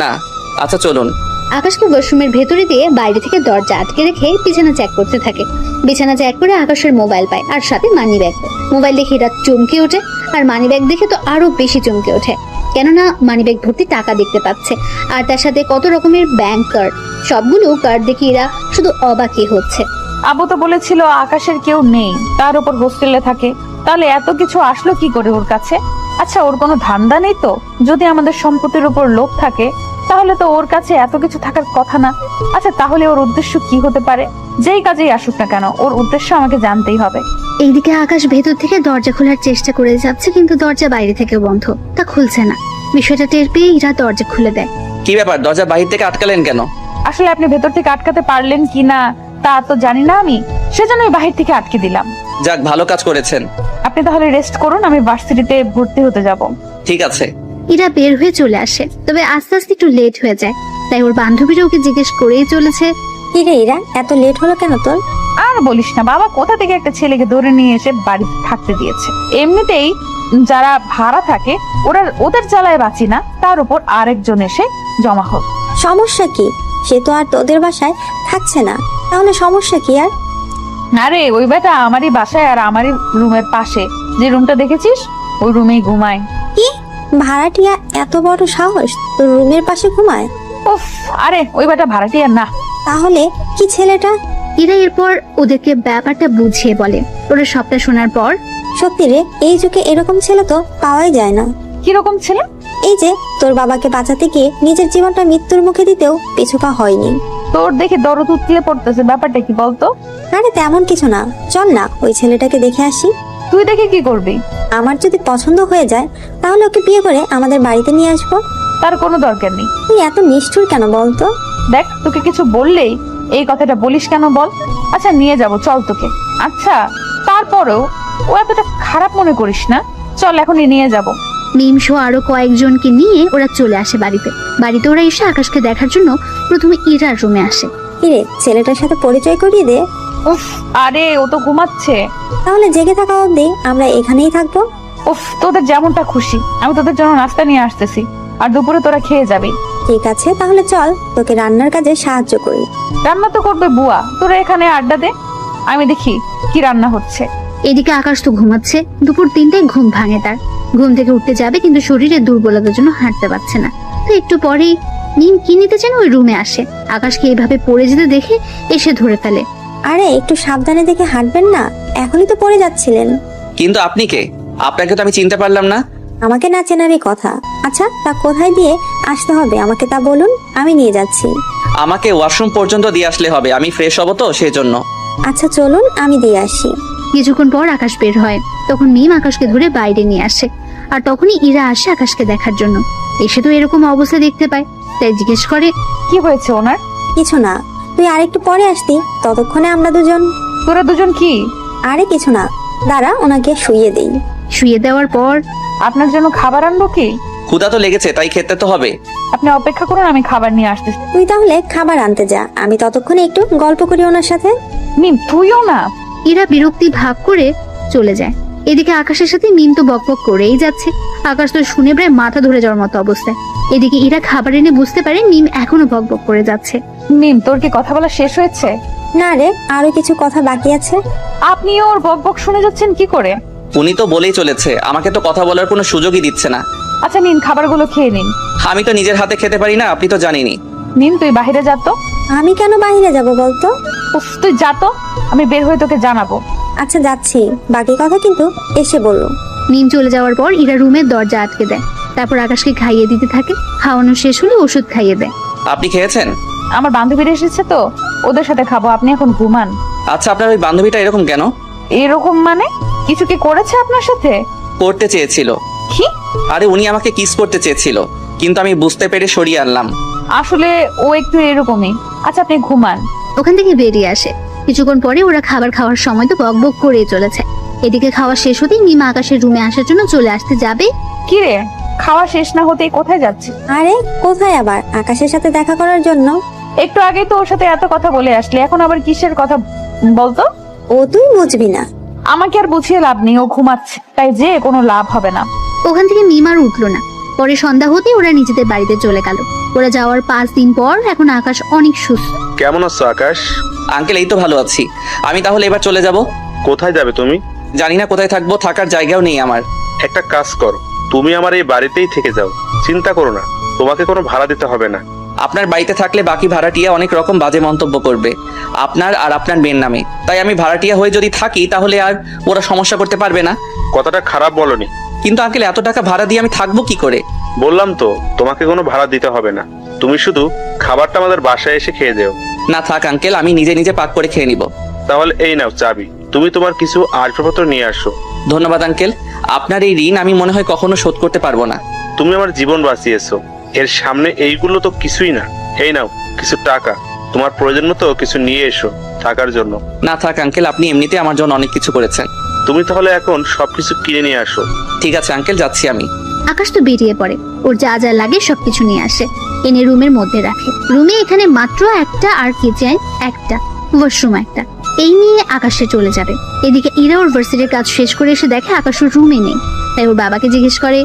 না। আচ্ছা চলুন। আকাশকে ওয়াশরুমের ভেতরে দিয়ে বাইরে থেকে দরজা আটকে রেখে বিছানা চেক করতে থাকে। বিছানা চেক করে আকাশের মোবাইল পায়, আর সাথে মানি ব্যাগ। মোবাইল দেখে এরা চমকে ওঠে, আর মানি ব্যাগ দেখে তো আরো বেশি চমকে ওঠে, কেননা মানি ব্যাগ ভর্তি টাকা দেখতে পাচ্ছে, আর তার সাথে কত রকমের ব্যাংক কার্ড। সবগুলো কার্ড দেখে এরা শুধু অবাকই হচ্ছে। আবু তো বলেছিল আকাশের কেউ নেই, তার উপর হোস্টেলে থাকে। তাহলে এত কিছু আসলো কি করে ওর কাছে? আচ্ছা, ওর কোনো ধান্দা নেই তো? যদি আমাদের সম্পত্তির উপর লোভ থাকে তাহলে তো ওর কাছে এত কিছু থাকার কথা না। আচ্ছা, তাহলে ওর উদ্দেশ্য কি হতে পারে? যেই কাজেই আসুক না কেন, ওর উদ্দেশ্য আমাকে জানতেই হবে। এইদিকে আকাশ ভেতর থেকে দরজা খোলার চেষ্টা করে যাচ্ছে, কিন্তু দরজা বাইরে থেকে বন্ধ, তা খুলছে না। বিষয়টা টের পেয়ে ইরা দরজা খুলে দেয়। কি ব্যাপার, দরজা বাহির থেকে আটকালেন কেন? আসলে আপনি ভেতর থেকে আটকাতে পারলেন কিনা তা তো জানি না আমি, সেজন্যই বাহির থেকে আটকে দিলাম। যাক, ভালো কাজ করেছেন। আপনি তাহলে রেস্ট করুন, আমি ভার্সিটিতে ভর্তি হতে যাব। ঠিক আছে। ইরা বের হয়ে চলে আসে, তবে আস্তে আস্তে একটু লেট হয়ে যায়। তাই ওর বান্ধবীরা ওকে জিজ্ঞেস করেই চলেছে, কি রে ইরা, এত লেট হলো কেন তোর? আর বলিস না, বাবা কোথা থেকে একটা ছেলেকে ধরে নিয়ে এসে বাড়িতে থাকতে দিয়েছে। এমনিতেই যারা ভাড়া থাকে ওদের জ্বালায় বাঁচি না, তার উপর আরেকজন এসে জমা হোক। সমস্যা কি? সে তো আর তোদের বাসায় থাকছে না, তাহলে সমস্যা কি আর? আরে ওই বেটা আমারই বাসায় আর আমারই রুমের পাশে যে রুমটা দেখেছিস, ওই রুমেই ঘুমায়। কি ভাড়াটিয়া এত বড় সাহস তোর রুমের পাশে ঘুমায়? উফ, আরে ওই বেটা ভাড়াটিয়া না। তাহলে কি ছেলেটা? ইরা এরপর ওদেরকে ব্যাপারটা বুঝিয়ে বলে। ওরা সবটা শোনার পর, সত্যি রে, এই যুগে এরকম ছেলে তো পাওয়াই যায় না। কিরকম ছেলে? এই যে তোর বাবাকে বাঁচাতে গিয়ে নিজের জীবনটা মৃত্যুর মুখে দিতেও পিছুপা হয়নি। তোর দেখে দরদ উতলিয়ে পড়তেছে, ব্যাপারটা কি বলতো? আরে তেমন কিছু না, চল না ওই ছেলেটাকে দেখে আসি। তুই দেখে কি করবি? আমার যদি পছন্দ হয়ে যায় তাহলে ওকে বিয়ে করে আমাদের বাড়িতে নিয়ে আসবো। তার কোনো দরকার নেই। তুই এত নিষ্ঠুর কেন বলতো? দেখ, তোকে কিছু বললেই এই কথাটা বলিস কেন বল? আচ্ছা নিয়ে যাব, চল তোকে। আচ্ছা তারপরেও ও এতটা খারাপ মনে করিস না, চল এখনই নিয়ে যাব। মিম সহ আরো কয়েকজনকে নিয়ে ওরা চলে আসে বাড়িতে ওরা এসে আকাশকে দেখার জন্য প্রথমে ইরার রুমে আসে। কিরে, ছেলেটার সাথে পরিচয় করিয়ে দে। উফ, আরে ও তো ঘুমাচ্ছে। তাহলে জেগে থাকা অবধি আমরা এখানেই থাকবো। উফ, তোদের যেমনটা খুশি, আমি তোদের জন্য নাস্তা নিয়ে আসতেছি, আর দুপুরে তোরা খেয়ে যাবি। ঠিক আছে, তাহলে চল তোকে রান্নার কাজে সাহায্য করি। রান্না তো করবে বুয়া, তোরা এখানে আড্ডা দে, আমি দেখি কি রান্না হচ্ছে। এদিকে আকাশ তো ঘুমাচ্ছে। দুপুর 3টায় ঘুম ভাঙে তার। ঘুম থেকে উঠতে যাবে, কিন্তু শরীরে দুর্বলতার জন্য হাঁটতে পারছে না। তো একটু পরেই মিম কি নিতে যেন ওই রুমে আসে। আকাশকে এইভাবে পড়ে যেতে দেখে এসে ধরে ফেলে। আরে একটু সাবধানে দেখে হাঁটবেন না, এখনই তো পড়ে যাচ্ছিলেন। কিন্তু আপনি কে? আপনাকে তো আমি চিনতে পারলাম না। আমাকে না চেনারই কথা। আচ্ছা, তা কোথায় দিয়ে আসতে হবে আমাকে তা বলুন, আমি নিয়ে যাচ্ছি। আমাকে ওয়াশরুম পর্যন্ত দিয়ে আসলে হবে, আমি ফ্রেশ হব তো সেই জন্য। আচ্ছা চলুন, আমি দিয়ে আসি। কিছুক্ষণ পর আকাশ বের হয়। তখন মিম আকাশকে ধরে বাইরে নিয়ে আসে। আর তখনই ইরা আসে আকাশকে দেখার জন্য। এসে তো এরকম অবস্থা দেখতে পায়, তাই জিজ্ঞেস করে, কি হয়েছে ওনার? কিছু না, তুই আরেকটু পরে আসতি, ততক্ষণে আমরা দুজন। তোরা দুজন কি? আরে কিছু না, দাঁড়া ওনাকে শুইয়ে দেই। শুয়ে দেওয়ার পর, আপনার জন্য খাবার আনবো কি? ক্ষুধা তো লেগেছে, তাই খেতে তো হবে। আপনি অপেক্ষা করুন, আমি খাবার নিয়ে আসতেছি। তুই তাহলে খাবার আনতে যা, আমি ততক্ষণে একটু গল্প করি ওনার সাথে। মিম তুইও না। ইরা বিরক্তি ভাগ করে চলে যায়। এদিকে আকাশের সাথে মিম তো বকবক করেই যাচ্ছে। আকাশ তো শুনে প্রায় মাথা ধরে যাওয়ার মতো অবস্থায়। এদিকে ইরা খাবার এনে বুঝতে পারে মিম এখনো বকবক করে যাচ্ছে। মিম, তোর কি কথা বলা শেষ হয়েছে? না রে, আরো কিছু কথা বাকি আছে। আপনি ওর বকবক শুনে যাচ্ছেন কি করে? উনি তো বলেই চলেছে, আমাকে তো কথা বলার কোনো সুযোগই দিচ্ছে না। আচ্ছা নিন, খাবারগুলো খেয়ে নিন। আমি তো নিজের হাতে খেতে পারি না, আপনি তো জানেনই। নিন, তুই বাইরে যা তো। আমি কেন বাইরে যাব বলতো? উফ, তুই যা তো, আমি বের হয়ে তোকে জানাবো। আচ্ছা যাচ্ছি, বাকি কথা কিন্তু এসে বললো। মিম চলে যাওয়ার পর ইরা রুমের দরজা আটকে দেয়। তারপর আকাশকে খাইয়ে দিতে থাকে। খাওয়ানো শেষ হলে ওষুধ খাইয়ে দেয়। আপনি খেয়েছেন? আমার বান্ধবীরা এসেছে তো, ওদের সাথে খাবো, আপনি এখন ঘুমান। আচ্ছা, আপনার ওই বান্ধবীটা এরকম কেন? এরকম মানে? কিছু কি করেছে আপনার সাথে? করতে চেয়েছিল। কি? আরে উনি আমাকে কিস করতে চেয়েছিল, কিন্তু আমি বুঝতে পেরে সরিয়ে আনলাম। আসলে ও একটু এরকমই। আচ্ছা আপনি ঘুমান। ওখান থেকে বেরিয়ে আসে। কিছুক্ষণ পরে ওরা খাবার খাওয়ার সময় তো বকবক করেই চলেছে। এদিকে খাওয়া শেষ হতেই মিম আকাশের রুমে আসার জন্য চলে আসতে যাবে। কি রে, খাওয়া শেষ না হতেই কোথায় যাচ্ছি? আরে কোথায় আবার? আকাশের সাথে দেখা করার জন্য। একটু আগেই তো ওর সাথে এত কথা বলে আসলে, এখন আবার কিসের কথা বলতো? ও তুই বুঝবি না। আমাকে আর বুঝিয়ে লাভ নেই, ও ঘুমাচ্ছে, তাই যে কোনো লাভ হবে না। ওখান থেকে মিম আর উঠলো না। পরে সন্ধ্যা হতেই ওরা নিজেদের বাড়িতে চলে গেল। ওরা যাওয়ার 5 দিন পর এখন আকাশ অনেক সুস্থ। কেমন আছো আকাশ? আঙ্কেল, এই তো ভালো আছি। আমি তাহলে এবার চলে যাব। কোথায় যাবে তুমি? জানি না কোথায় থাকবো, থাকার জায়গাও নেই আমার। একটা কাজ করো, তুমি আমার এই বাড়িতেই থেকে যাও। চিন্তা করো না, তোমাকে কোনো ভাড়া দিতে হবে না। আপনার বাড়িতে থাকলে বাকি ভাড়াটিয়া অনেক রকম বাজে মন্তব্য করবে আপনার আর আপনার মেয়ের নামে। তাই আমি ভাড়াটিয়া হয়ে যদি থাকি তাহলে আর ওরা সমস্যা করতে পারবে না। কথাটা খারাপ বলনি, কিন্তু আঙ্কেল এত টাকা ভাড়া দিয়ে আমি থাকবো কি করে? বললাম তো তোমাকে কোনো ভাড়া দিতে হবে না, তুমি শুধু খাবারটা আমাদের বাসায় এসে খেয়ে যেও। না থাক আঙ্কেল, আমি নিজে নিজে পাক করে খেয়ে নিব। তাহলে এই নাও চাবি, তুমি তোমার কিছু আসবাবপত্র নিয়ে আসো। ধন্যবাদ আঙ্কেল, আপনার এই ঋণ আমি মনে হয় কখনো শোধ করতে পারবো না। তুমি আমার জীবন বাঁচিয়েছো, এর সামনে এইগুলো তো কিছুই না। এই নাও কিছু টাকা, তোমার প্রয়োজন মতো কিছু নিয়ে এসো থাকার জন্য। না থাক আঙ্কেল, আপনি এমনিতে আমার জন্য অনেক কিছু করেছেন। তুমি তাহলে এখন সবকিছু কিনে নিয়ে আসো। ঠিক আছে আঙ্কেল, যাচ্ছি আমি। আকাশ তো বেরিয়ে পড়ে, ওর যা যা লাগে সবকিছু নিয়ে আসে, এনে রুমের মধ্যে রাখে। রুমে এখানে মাত্র একটা আর কিচেন একটা, ওয়াশরুম একটা, এই নিয়ে আকাশে চলে যাবে। এদিকে ইরা ওর ভার্সিটির কাজ শেষ করে এসে দেখে আকাশ ওর রুমে নেই। তাই ওর বাবাকে জিজ্ঞেস করে,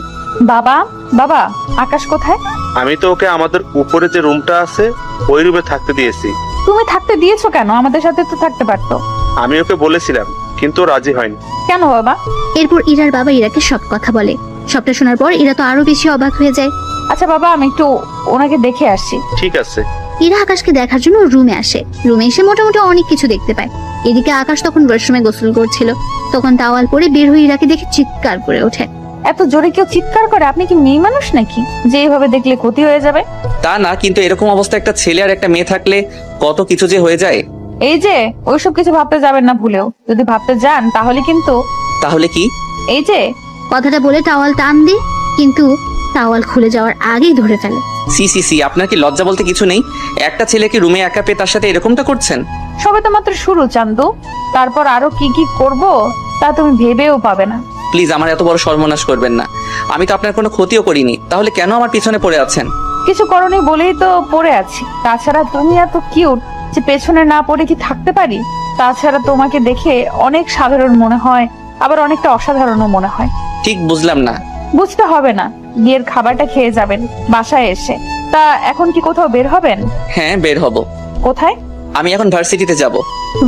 বাবা বাবা, আকাশ কোথায়? আমি তো ওকে আমাদের উপরে যে রুমটা আছে ওই রুমে থাকতে দিয়েছি। তুমি থাকতে দিয়েছো কেন? আমাদের সাথে তো থাকতে পারতো। আমি ওকে বলেছিলাম কিন্তু ও রাজি হয়নি। কেন বাবা? এরপর ইরার বাবা ইরাকে সব কথা বলে। সবটা শোনার পর ইরা তো আরো বেশি অবাক হয়ে যায়। আচ্ছা বাবা, আমি একটু ওনাকে দেখে আসছি। ঠিক আছে। ইরা আকাশকে দেখার জন্য রুমে আসে। রুমে এসে মোটামুটি অনেক কিছু দেখতে পায়। এদিকে আকাশ তখন ওয়াশরুমে গোসল করছিল। তখন তাওয়াল পরে বের হয়ে ইরাকে দেখে চিৎকার করে ওঠে। এত জোরে কেউ চিৎকার করে? আপনি কি মেয়ে মানুষ নাকি যে এইভাবে দেখলে ক্ষতি হয়ে যাবে? তা না, কিন্তু এরকম অবস্থা একটা ছেলে আর একটা মেয়ে থাকলে কত কিছু যে হয়ে যায়। এই যে ওইসব কিছু ভাবতে যাবেন না ভুলেও। যদি ভাবতে যান তাহলে কিন্তু। তাহলে কি? এই যে কথাটা বলে টাওয়াল টান দি, কিন্তু টাওয়াল খুলে যাওয়ার আগেই ধরে ফেলে। সি সি সি, আপনার কি লজ্জা বলতে কিছু নেই? একটা ছেলেকে রুমে একা পেয়ে তার সাথে এরকমটা করছেন? সবে তো মাত্র শুরু চান্দু, তারপর আরো কি কি করব তা তুমি ভেবেও পাবে না। প্লিজ আমার এত বড় সর্বনাশ করবেন না। আমি তো আপনার কোনো ক্ষতিও করিনি, তাহলে কেন আমার পিছনে পড়ে আছেন? কিছু করনি বলেই তো পড়ে আছি। তাছাড়া তুমি এত কিউট যে পেছনে না পড়ে কি থাকতে পারি? তাছাড়া তোমাকে দেখে অনেক সাধারণ মনে হয়, আবার অনেকটা অসাধারণও মনে হয়। ঠিক বুঝলাম না। বুঝতে হবে না, বিয়ের খাবারটা খেয়ে যাবেন বাসায় এসে। তা এখন কি কোথাও বের হবেন? হ্যাঁ, বের হব। কোথায়? আমি এখন ভার্সিটিতে যাব।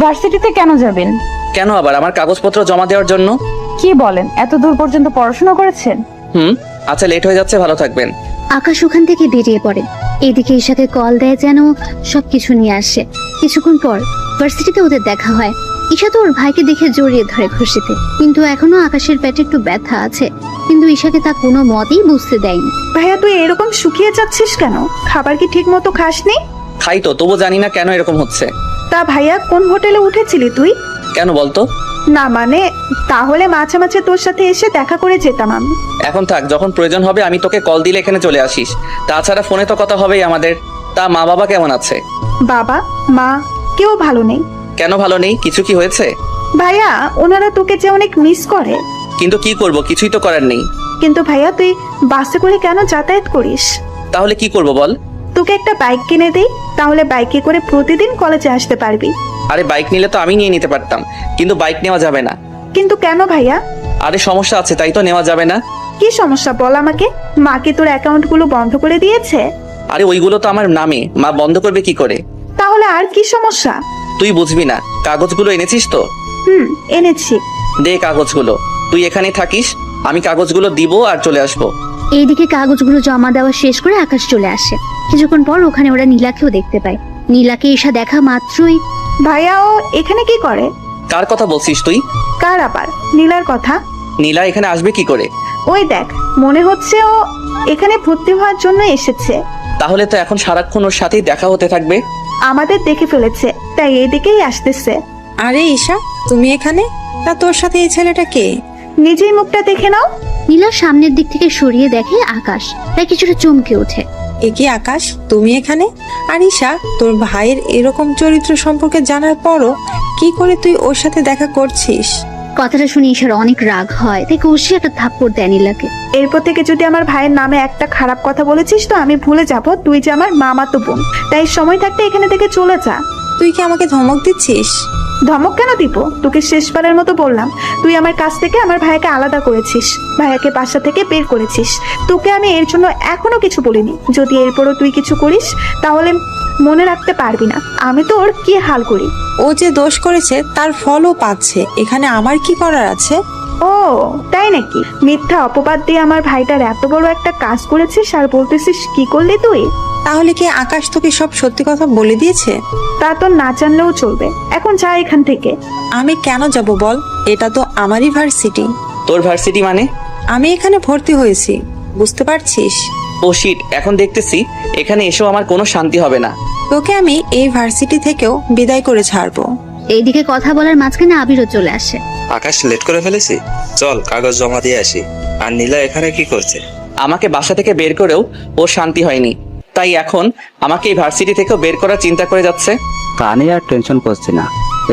ভার্সিটিতে কেন যাবেন? কেন আবার? আমার কাগজপত্র জমা দেওয়ার জন্য। কি বলেন? এত দূর পর্যন্ত পড়াশোনা করেছেন? আচ্ছা, লেট হয়ে যাচ্ছে, ভালো থাকবেন। আকাশ ওখান থেকে বেরিয়ে পড়ে। এদিকে ঈশাকে কল দেয় যেন সবকিছু নিয়ে আসে। কিছুক্ষণ পর ভার্সিটিতে ওদের দেখা হয়। ঈশা তো ওর ভাইকে দেখে জড়িয়ে ধরে খুশিতে, কিন্তু এখনো আকাশের পেটে একটু ব্যথা আছে। কিন্তু ঈশাকে তা কোনো মতেই বুঝতে দেয়নি। ভাইয়া তুই এরকম শুকিয়ে যাচ্ছিস কেন? খাবার কি ঠিক মতো খাসনি? খাই তো, তবু জানি না কেন এরকম হচ্ছে। তা ভাইয়া কোন হোটেলে উঠেছিলি তুই? কেন বলতো? না মানে, তাহলে মাঝে মাঝে তোর সাথে এসে দেখা করে যেতাম আমি। এখন থাক, যখন প্রয়োজন হবে আমি তোকে কল দিলে এখানে চলে আসিস। তাছাড়া ফোনে তো কথা হবেই আমাদের। তা মা বাবা কেমন আছে? বাবা মা কেউ ভালো নেই। কেন ভালো নেই? কিছু কি হয়েছে? ভাইয়া ওনারা তোকে যে অনেক মিস করে। কিন্তু কি করব, কিছুই তো করার নেই। কিন্তু ভাইয়া তুই বাসে করে কেন যাতায়াত করিস? তাহলে কি করব বল? তোকে একটা বাইক কিনে দেই, তাহলে বাইকে করে প্রতিদিন কলেজে আসতে পারবি। আরে বাইক নিলে তো আমি নিয়ে নিতে পারতাম, কিন্তু বাইক নেওয়া যাবে না। কিন্তু কেন ভাইয়া? আরে সমস্যা আছে, তাই তো নেওয়া যাবে না। কি সমস্যা বল আমাকে। মা কি তোর অ্যাকাউন্ট গুলো বন্ধ করে দিয়েছে? আরে ওইগুলো তো আমার নামে, মা বন্ধ করবে কি করে? তাহলে আর কি সমস্যা? তুই বুঝবি না। কাগজগুলো এনেছিস তো? এনেছি। দে কাগজগুলো। তুই এখানেই থাকিস, আমি কাগজগুলো দিব আর চলে আসবো। এইদিকে কাগজগুলো জমা দেওয়া শেষ করে আকাশ চলে আসে। কিছুক্ষণ পর ওখানে ওরা নীলাকেও দেখতে পায়। নীলাকে ঈশা দেখা মাত্রই, ভাইয়া ও এখানে কি করে? কার কথা বলছিস তুই? কার আবার? নীলার কথা। নীলা এখানে আসবে কি করে? ওই দেখ, মনে হচ্ছে ও এখানে ভর্তি হওয়ার জন্য এসেছে। তাহলে তো এখন সারাক্ষণ ওর সাথেই দেখা হতে থাকবে। আমাদের দেখে ফেলেছে, তাই এইদিকেই আসতেছে। আরে ঈশা, তুমি এখানে? তা তোর সাথে এই ছেলেটা কে? নিজেই মুখটা দেখে নাও। নীলা সামনের দিক থেকে সরিয়ে দেখে আকাশ, তাই কিছুটা চমকে ওঠে। এ কি আকাশ, তুমি এখানে? আর ঈশা, তোর ভাইয়ের এরকম চরিত্র সম্পর্কে জানার পরও কি করে তুই ওর সাথে দেখা করছিস? কথাটা শুনে ঈশার অনেক রাগ হয়, তাই কষিয়ে একটা থাপ্পড় দেয় নীলাকে। এরপর থেকে যদি আমার ভাইয়ের নামে একটা খারাপ কথা বলেছিস তো আমি ভুলে যাব তুই যে আমার মামাতো বোন। তাই সময় থাকতে এখানে থেকে চলে যা। তুই কি আমাকে ধমক দিচ্ছিস? ধমক কেন দিব? তোকে শেষবারের মতো বললাম, তুই আমার কাছ থেকে আমার ভাইকে আলাদা করেছিস, ভাইয়াকে বাসা থেকে বের করেছিস। তোকে আমি এর জন্য এখনো কিছু বলিনি। যদি এরপরও তুই কিছু করিস তাহলে মনে রাখতে পারবি না আমি তোর কি হাল করি। ও যে দোষ করেছে তার ফলও পাচ্ছে, এখানে আমার কি করার আছে? ও তাই নাকি? মিথ্যা অপবাদ দিয়ে আমার ভাইটার এত বড় একটা কাজ করেছিস আর বলতেছিস কি করলি তুই? তাহলে কি আকাশ তোকে সব সত্যি কথা বলে দিয়েছে? তা তো না জানলেও চলবে, এখন যা এখান থেকে। আমি কেন যাব বল? এটা তো আমারই ভার্সিটি। তোর ভার্সিটি মানে? আমি এখানে ভর্তি হয়েছি, বুঝতে পারছিস? ও শিট, এখন দেখতেছি এখানে এসেও আমার কোনো শান্তি হবে না। তোকে আমি এই ভার্সিটি থেকেও বিদায় করে ছাড়বো। এইদিকে কথা বলার মাঝখানে আবিরও চলে আসে। আকাশ লেট করে ফেলেছি, চল কাগজ জমা দিয়ে আসি। আর নীলা এখানে কি করছে? আমাকে বাসা থেকে বের করেও ওর শান্তি হয়নি, তাই এখন আমাকে এই ভার্সিটি থেকেও বের করার চিন্তা করে যাচ্ছে। তা নিয়ে আর টেনশন করছি না,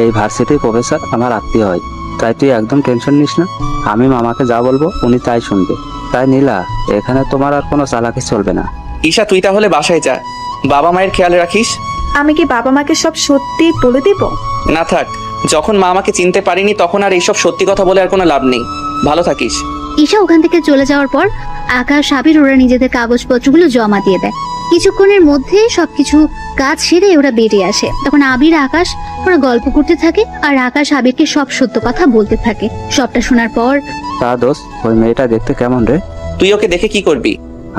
এই ভার্সিটির প্রফেসর আমার আত্মীয় হয়, তাই তুই একদম টেনশন নিস না। আমি মামাকে যা বলবো উনি তাই শুনবে। তাই নীলা, এখানে তোমার আর কোনো চালাকি চলবে না। ঈশা, তুই তাহলে বাসায় যা, বাবা মায়ের খেয়াল রাখিস। আমি কি বাবা মাকে সব সত্যি বলে দিব? না থাক, যখন মা আমাকে চিনতে পারিনি তখন আর এইসব সত্যি কথা বলে আর কোনো লাভ নেই। ভালো থাকিস। ঈশা ওখান থেকে চলে যাওয়ার পর আকাশ আবির ওরা নিজেদের কাগজপত্রগুলো জমা দিয়ে দেয়। কিছুক্ষণের মধ্যে সবকিছু কাজ সেরে ওরা বেরিয়ে আসে। তখন আবির আকাশ ওরা গল্প করতে থাকে আর আকাশ আবিরকে সব সত্য কথা বলতে থাকে। সবটা শোনার পর, তা দোস্ত, ওই মেয়েটা দেখতে কেমন রে? তুই ওকে দেখে কি করবি?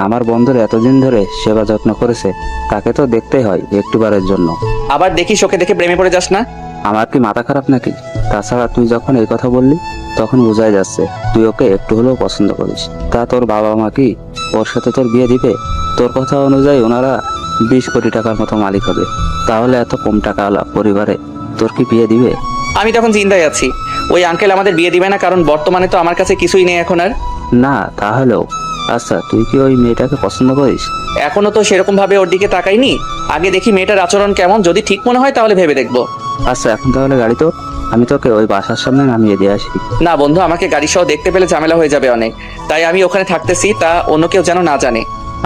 আমার বন্ধুর এতদিন ধরে সেবা যত্ন করেছে, তাকে তো দেখতেই হয় একটিবারের জন্য। আবার দেখিস ওকে দেখে প্রেমে পড়ে যাস না। আমার কি মাথা খারাপ নাকি? তাছাড়া তুই যখন এই কথা বললি তখন বোঝাই যাচ্ছে তুই ওকে একটু হলেও পছন্দ করিস। তা তোর বাবা মা কি ওর সাথে তোর বিয়ে দিবে? তোর কথা অনুযায়ী ওনারা 20 কোটি টাকার মতো মালিক হবে, তাহলে এত কম টাকাওয়ালা পরিবারে তোর কি বিয়ে দিবে? আমি তখন চিন্তায় আছি, ওই আঙ্কেল আমাদের বিয়ে দিবে না, কারণ বর্তমানে তো আমার কাছে কিছুই নেই এখন আর। না তাহলেও আচ্ছা, তুই কি ওই মেয়েটাকে পছন্দ করিস? এখনো তো সেরকম ভাবে ওর দিকে তাকাইনি, আগে দেখি মেয়েটার আচরণ কেমন, যদি ঠিক মনে হয় তাহলে ভেবে দেখবো। আচ্ছা, এখন তাহলে গাড়ি তো আমি তোকে ওই বাসার সামনে নামিয়ে দিয়ে আসি। না বন্ধু, আমাকে গাড়ি সহ দেখতে পেলে ঝামেলা হয়ে যাবে অনেক, তাই আমি ওখানে থাকতেছি, তা অন্য কেউ যেন না জানে।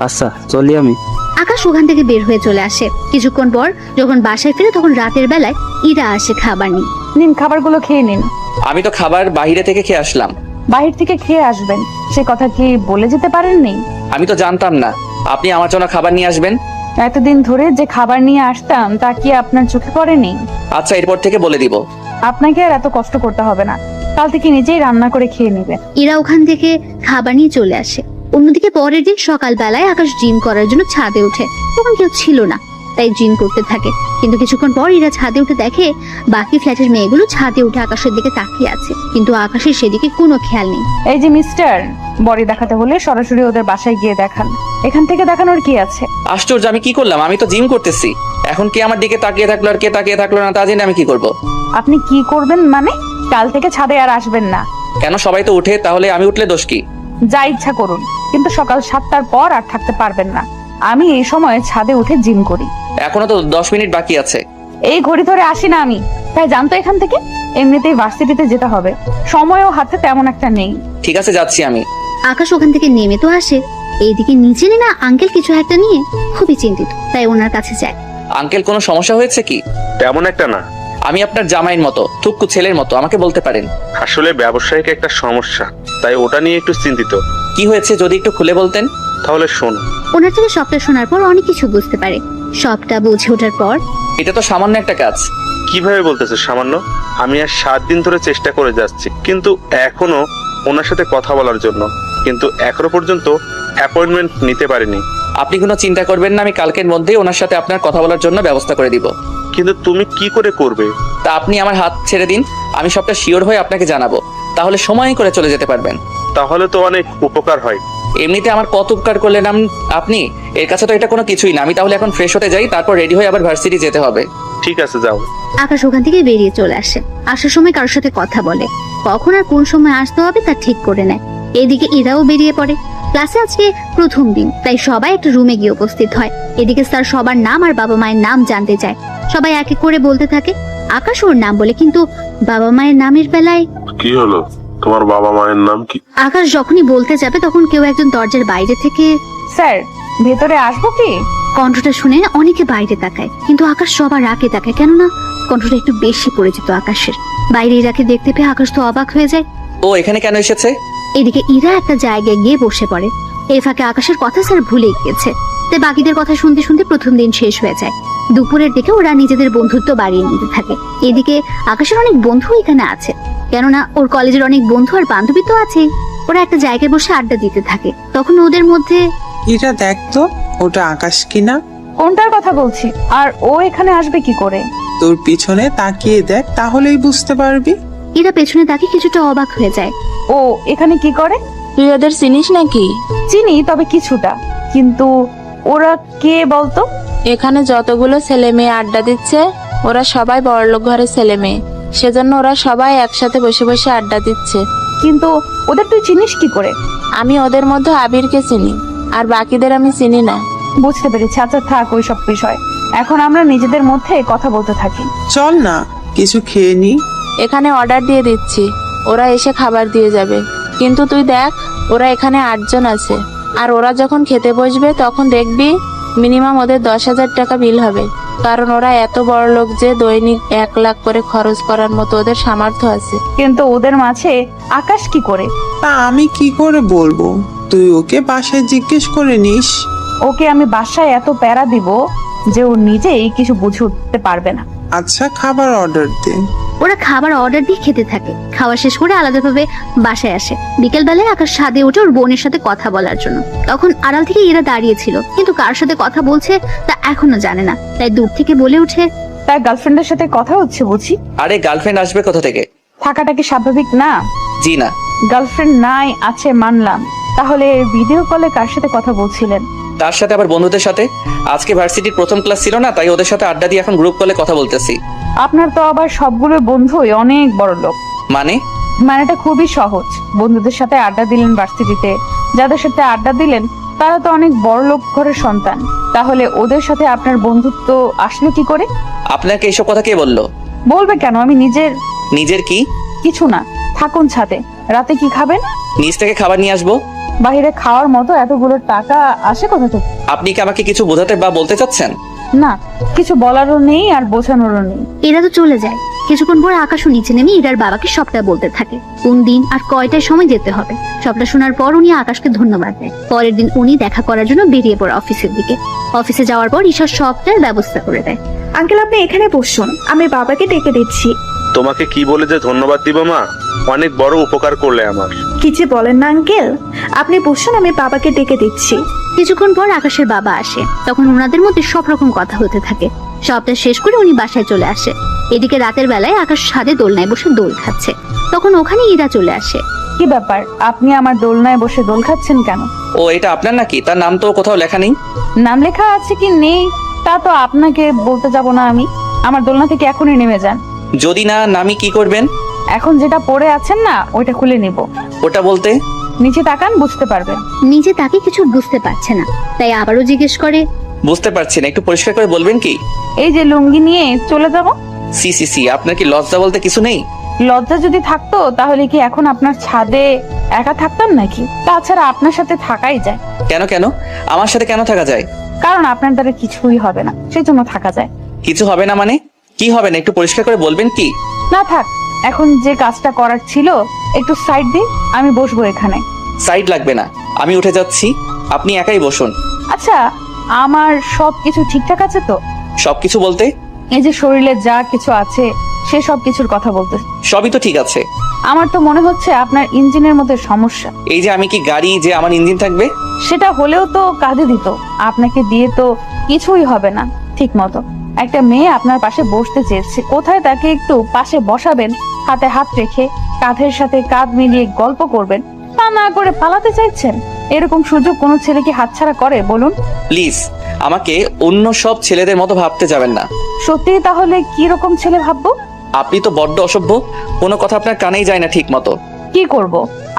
আচ্ছা চলি আমি। আকাশ ওখান থেকে বের হয়ে চলে আসে। কিছুক্ষণ পর যখন বাসায় ফিরে তখন রাতের বেলায় ইরা আসে খাবার নিয়ে। নিন, খাবারগুলো খেয়ে নিন। আমি তো খাবার বাইরে থেকে খেয়ে আসলাম। বাহির থেকে খেয়ে আসবেন সে কথা কি বলে যেতে পারেননি? আমি তো জানতাম না আপনি আমার জন্য খাবার নিয়ে আসবেন। এতদিন ধরে যে খাবার নিয়ে আসতাম তা কি আপনার চোখে পড়েনি? আচ্ছা, এরপর থেকে বলে দিব। আপনাকে আর এত কষ্ট করতে হবে না, কাল থেকে নিজেই রান্না করে খেয়ে নেবেন। ইরা ওখান থেকে খাবার নিয়ে চলে আসে। অন্যদিকে পরের দিন সকালবেলায় আকাশ জিম করার জন্য ছাদে ওঠে। তখন কেউ ছিল না, তাই জিম করতে থাকে। কিন্তু কিছুক্ষণ পর ইরা ছাদে উঠে দেখে বাকি ফ্ল্যাটের মেয়েগুলো ছাদে উঠে আকাশের দিকে তাকিয়ে আছে, কিন্তু আকাশের সেদিকে কোনো খেয়াল নেই। এই যে মিস্টার, বডি দেখাতে হলে সরাসরি ওদের বাসায় গিয়ে দেখান, এখান থেকে দেখানোর কি আছে? আশ্চর্য, আমি কি করলাম? আমি তো জিম করতেছি। এখন কে আমার দিকে তাকিয়ে থাকলো আর কে তাকিয়ে থাকলো না তা জেনে আমি কি করব? আপনি কি করবেন মানে? কাল থেকে ছাদে আর আসবেন না। কেন? সবাই তো উঠে, তাহলে আমি উঠলে দোষ কি? যা ইচ্ছা করুন, কিন্তু সকাল 7টার পর আর থাকতে পারবেন না। আমি এই সময় ছাদে উঠে জিম করি। এখনো তো 10 মিনিট বাকি আছে। এই ঘড়ি ধরে আসি না আমি, তাই জানতো এখান থেকে। এমনিতেই ভার্সিটিতে যেতে হবে, সময়ও হাতে তেমন একটা নেই। ঠিক আছে, যাচ্ছি আমি। আকাশ ওখান থেকে নেমে তো আসে, এইদিকে নিচে না আঙ্কেল কিছু একটা নিয়ে খুবই চিন্তিত, তাই ওনার কাছে যায়। আঙ্কেল, কোনো সমস্যা হয়েছে কি? তেমন একটা না, আমি আপনার জামাইয়ের মতো, থুকু ছেলের মতো, আমাকে বলতে পারেন। আসলে ব্যবসায়িক একটা সমস্যা, তাই ওটা নিয়ে একটু চিন্তিত। কি হয়েছে যদি একটু খুলে বলতেন? তাহলে শোন। ওনার থেকে সবটা শোনার পর অনেক কিছু বুঝতে পারে। সবটা বুঝে ওঠার পর, এটা তো সামান্য একটা কাজ। কিভাবে বলতেছে সামান্য? আমি আর 7 দিন ধরে চেষ্টা করে যাচ্ছি, কিন্তু এখনো ওনার সাথে কথা বলার জন্য, কিন্তু এখনো পর্যন্ত অ্যাপয়েন্টমেন্ট নিতে পারিনি। আপনি কোনো চিন্তা করবেন না, আমি কালকের মধ্যেই ওনার সাথে আপনার কথা বলার জন্য ব্যবস্থা করে দিব। কিন্তু তুমি কি করে করবে? তা আপনি আমার হাত ছেড়ে দিন, আমি সবটা শিওর হয়ে আপনাকে জানাবো, তাহলে সময় করে চলে যেতে পারবেন। তাহলে তো অনেক উপকার হয়। এমনিতে আমার কত উপকার করলেন আপনি, এর কাছে তো এটা কোনো কিছুই না। আমি তাহলে এখন ফ্রেশ হতে যাই, তারপর রেডি হয়ে আবার ভার্সিটি যেতে হবে। ঠিক আছে, যাও। আকাশ ওখান থেকে বেরিয়ে চলে আসে। আসার সময় কারোর সাথে কথা বলে, কখন আর কোন সময় আসতে হবে তা ঠিক করে নেয়। এদিকে ইরাও বেরিয়ে পড়ে। ক্লাসে আজকে প্রথম দিন, তাই সবাই একটা রুমে গিয়ে উপস্থিত হয়। এদিকে স্যার সবার নাম আর বাবা মায়ের নাম জানতে চায়। সবাই এক এক করে বলতে থাকে। আকাশ ওর নাম বলে, কিন্তু বাবা মায়ের নামের বেলায় কি হলো? তোমার বাবা মায়ের নাম কি? আকাশ যখনই বলতে যাবে তখন কেউ একজন দরজার বাইরে থেকে, স্যার ভেতরে আসবো কি? কণ্ঠটা শুনে অনেকে বাইরে তাকায়, কিন্তু আকাশ সবার আগে তাকায়, কেননা কণ্ঠটা একটু বেশি পরিচিত আকাশের। বাইরে ইরাকে দেখতে পেয়ে আকাশ তো অবাক হয়ে যায়। ও এখানে কেন এসেছে? এদিকে ইরা একটা জায়গায় গিয়ে বসে পড়ে। এই ফাঁকে আকাশের কথা স্যার ভুলে গিয়েছে, তাই বাকিদের কথা শুনতে শুনতে প্রথম দিন শেষ হয়ে যায়। দুপুরের দিকে ওরা নিজেদের বন্ধুত্ব বাড়িয়ে নিতে থাকে। এদিকে আকাশের অনেক বন্ধু এখানে আছে, কেননা ওর কলেজের অনেক বন্ধু আর বান্ধবী তো আছে। ওরা একটা জায়গায় বসে আড্ডা দিতে থাকে। তখন ওদের মধ্যে, এটা দেখ তো, ওটা আকাশ কিনা? কোনটার কথা বলছি? আর ও এখানে আসবে কি করে? তোর পিছনে তাকিয়ে দেখ, তাহলেই বুঝতে পারবি। এরা পেছনে তাকে কিছুটা অবাক হয়ে যায়। ও এখানে কি করে? তুই ওদের চিনিস নাকি? চিনি, তবে কিছুটা। কিন্তু ওরা কে বলতো? এখানে যতগুলো ছেলে মেয়ে আড্ডা দিচ্ছে ওরা সবাই বড়লোক ঘরের ছেলে মেয়ে, সেজন্য ওরা সবাই একসাথে বসে বসে আড্ডা দিচ্ছে। কিন্তু ওদের তুই চিনিস কি করে? আমি ওদের মধ্যে আবিরকে চিনি, আর বাকিদের আমি চিনি না। বুঝতে পেরেছি। আচ্ছা থাক ওই সব বিষয়, এখন আমরা নিজেদের মধ্যে কথা বলতে থাকি। চল না কিছু খেয়ে নি। এখানে অর্ডার দিয়ে দিচ্ছি, ওরা এসে খাবার দিয়ে যাবে। কিন্তু তুই দেখ, ওরা এখানে 8 জন আছে, আর ওরা যখন খেতে বসবে তখন দেখবি মিনিমাম ওদের 10,000 টাকা বিল হবে। কারণ ওরা এত বড় লোক যে দৈনিক 1 লাখ করে খরচ করার মতো ওদের সামর্থ্য আছে। কিন্তু ওদের মাঝে আকাশ কি করে? তা আমি কি করে বলবো? তুই ওকে বাসায় জিজ্ঞেস করে নিস। ওকে আমি বাসায় এত প্যারা দিব যে ও নিজেই কিছু বুঝে উঠতে পারবে না। আচ্ছা খাবার অর্ডার দে। ওরা খাবার অর্ডার দিয়ে খেতে থাকে। খাওয়া শেষ করে আলাদাভাবে বাসায় আসে। বিকেল বেলায় আকাশ ছাদে উঠে ওর বোনের সাথে কথা বলার জন্য। তখন আড়াল থেকে এরা দাঁড়িয়েছিল, কিন্তু কার সাথে কথা বলছে তা এখনো জানে না। তাই দূর থেকে বলে ওঠে, তার গার্লফ্রেন্ডের সাথে কথা হচ্ছে বুঝি? আরে গার্লফ্রেন্ড আসবে কোথা থেকে? থাকাটা কি স্বাভাবিক না? জি না। গার্লফ্রেন্ড নাই আছে মানলাম, তাহলে ভিডিও কলে কার সাথে কথা বলছিলেন? তার সাথে আবার বন্ধুদের সাথে। আজকে ভার্সিটির প্রথম ক্লাস ছিল না, তাই ওদের সাথে আড্ডা দিয়ে এখন গ্রুপ কলে কথা বলতেছি। আপনার তো আবার সবগুলো বন্ধুই অনেক বড় লোক। মানেটা খুবই সহজ। বন্ধুদের সাথে আড্ডা দিলেন ভার্সিটিতে, যাদের সাথে আড্ডা দিলেন তারা তো অনেক বড় লোক ঘরের সন্তান। তাহলে ওদের সাথে আপনার বন্ধুত্ব আসলো কি করে? আপনাকে এইসব কথা কে বললো? বলবে কেন? আমি নিজের কি? কিছু না, থাকুন ছাদে। রাতে কি খাবেন? নিচ থেকে খাবার নিয়ে আসবো। বাইরে খাওয়ার মতো এতগুলো টাকা আসে কোথা থেকে? আপনি কি আমাকে কিছু বোঝাতে বা বলতে চাচ্ছেন? না, কিছু বলারও নেই আর বোঝানোরও নেই। এরা তো চলে যায়। কিছুক্ষণ পর আকাশও নিচে নেমে ইরার বাবাকে সবটা বলতে থাকে, কোন দিন আর কয়টায় সময় যেতে হবে। সবটা শোনার পর উনি আকাশকে ধন্যবাদ দেয়। পরের দিন উনি দেখা করার জন্য বেরিয়ে পড়ে অফিসের দিকে। অফিসে যাওয়ার পর ঈশা সবটার ব্যবস্থা করে দেয়। আঙ্কেল আপনি এখানে বসুন, আমি বাবাকে ডেকে দিচ্ছি। তোমাকে কি বলে যে ধন্যবাদ দিব মা, অনেক বড় উপকার করলে আমার। কি যে বলেন না আঙ্কেল, আপনি বসুন, আমি বাবাকে ডেকে দিচ্ছি। কিছুক্ষণ পর আকাশের বাবা আসে। তখন ওনাদের মধ্যে সব রকম কথা হতে থাকে। সবটা শেষ করে উনি বাসায় চলে আসে। এদিকে রাতের বেলায় আকাশ ছাদে দোলনায় বসে দোল খাচ্ছে। তখন ওখানে ইরা চলে আসে। কি ব্যাপার, আপনি আমার দোলনায় বসে দোল খাচ্ছেন কেন? ও এটা আপনার নাকি? তার নাম তো কোথাও লেখা নেই। নাম লেখা আছে কি নেই তা তো আপনাকে বলতে যাব না আমি। আমার দোলনা থেকে এখনই নেমে যান। যদি না নামি কি করবেন? এখন যেটা পরে আছেন না ওইটা খুলে নিব। ওটা বলতে? নিচে তাকান, বুঝতে পারবেন। নিজে তাকে কিছু বুঝতে পারছে না, তাই আবারও জিজ্ঞেস করে, বুঝতে পারছি না, একটু পরিষ্কার করে বলবেন কি? এই যে লুঙ্গি নিয়ে চলে যাব। সি আপনার কি লজ্জা বলতে কিছু নেই? লজ্জা যদি থাকতো তাহলে কি এখন আপনার ছাদে একা থাকতাম নাকি? তাছাড়া আপনার সাথে থাকাই যায়। কেন আমার সাথে কেন থাকা যায়? কারণ আপনার দ্বারা কিছুই হবে না, সেই জন্য থাকা যায়। কিছু হবে না মানে? কি হবে না একটু পরিষ্কার করে বলবেন কি? না থাক, এখন যে কাজটা করার ছিল একটু সাইড দিন, আমি বসবো এখানে। সাইড লাগবে না, আমি উঠে যাচ্ছি, আপনি একাই বসুন। আচ্ছা, আমার সবকিছু ঠিকঠাক আছে তো? সবকিছু বলতে? এই যে শরীরে যা কিছু আছে সে সব কিছুর কথা বলতে। সবই তো ঠিক আছে। আমার তো মনে হচ্ছে আপনার ইঞ্জিনের মধ্যে সমস্যা। এই যে আমি কি গাড়ি যে আমার ইঞ্জিন থাকবে? সেটা হলেও তো কাঁধে দিত, আপনাকে দিয়ে তো কিছুই হবে না ঠিক মতো। একটা মেয়ে আপনার পাশে বসতে চেয়েছে, কোথায় তাকে একটু পাশে বসাবেন, হাতে হাত রেখে কাঁধের সাথে কাঁধ মিলিয়ে গল্প করবেন, তা না করে পালাতে চাইছেন। এরকম সুযোগ কোনো ছেলে কি হাতছাড়া করে বলুন? প্লিজ আমাকে অন্য সব ছেলেদের মতো ভাবতে যাবেন না। সত্যি তাহলে কি রকম ছেলে ভাববো? আপনি তো বড্ড অসভ্য, কোনো কথা আপনার কানেই যায় না ঠিক মতো। কি করব,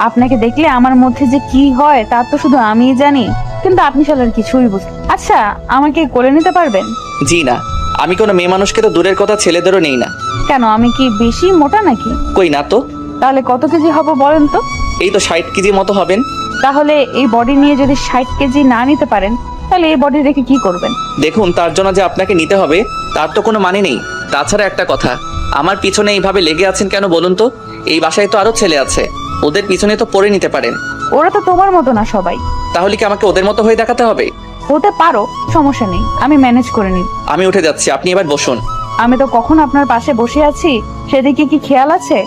আপনাকে দেখলে আমার মধ্যে যে কি হয় তা তো শুধু আমিই জানি, কিন্তু আপনি শালার কিছুই বুঝলেন। আচ্ছা, আমাকে কোলে নিতে পারবেন? জি না, আমি কোনো মেয়ে মানুষকে তো দূরের কথা ছেলেদেরও নেই না। কেন, আমি কি বেশি মোটা নাকি? কই না তো। তাহলে কত কেজি হব বলেন তো? এই তো 60 কেজি মতো হবেন। তাহলে এই বডি নিয়ে যদি 60 কেজি না নিতে পারেন তাহলে এই বডি রেখে কি করবেন? দেখুন, তার জন্য যে আপনাকে নিতে হবে তার তো কোনো মানে নেই। তাছাড়া একটা কথা, আমার পিছনে এইভাবে লেগে আছেন কেন বলুন তো? এই বাসায় তো আরো ছেলে আছে, ওদের পিছনে তো পড়ে নিতে পারেন। ওরা তো তোমার মতো না সবাই। তাহলে কি আমাকে ওদের মতো হয়ে দেখাতে হবে? হতে পারো, সমস্যা নেই, আমি ম্যানেজ করে নিই। আমি উঠে যাচ্ছি, আপনি এবার বসুন। আমি তো কখন আপনার পাশে বসে আছি, সেদিকে কি খেয়াল আছে?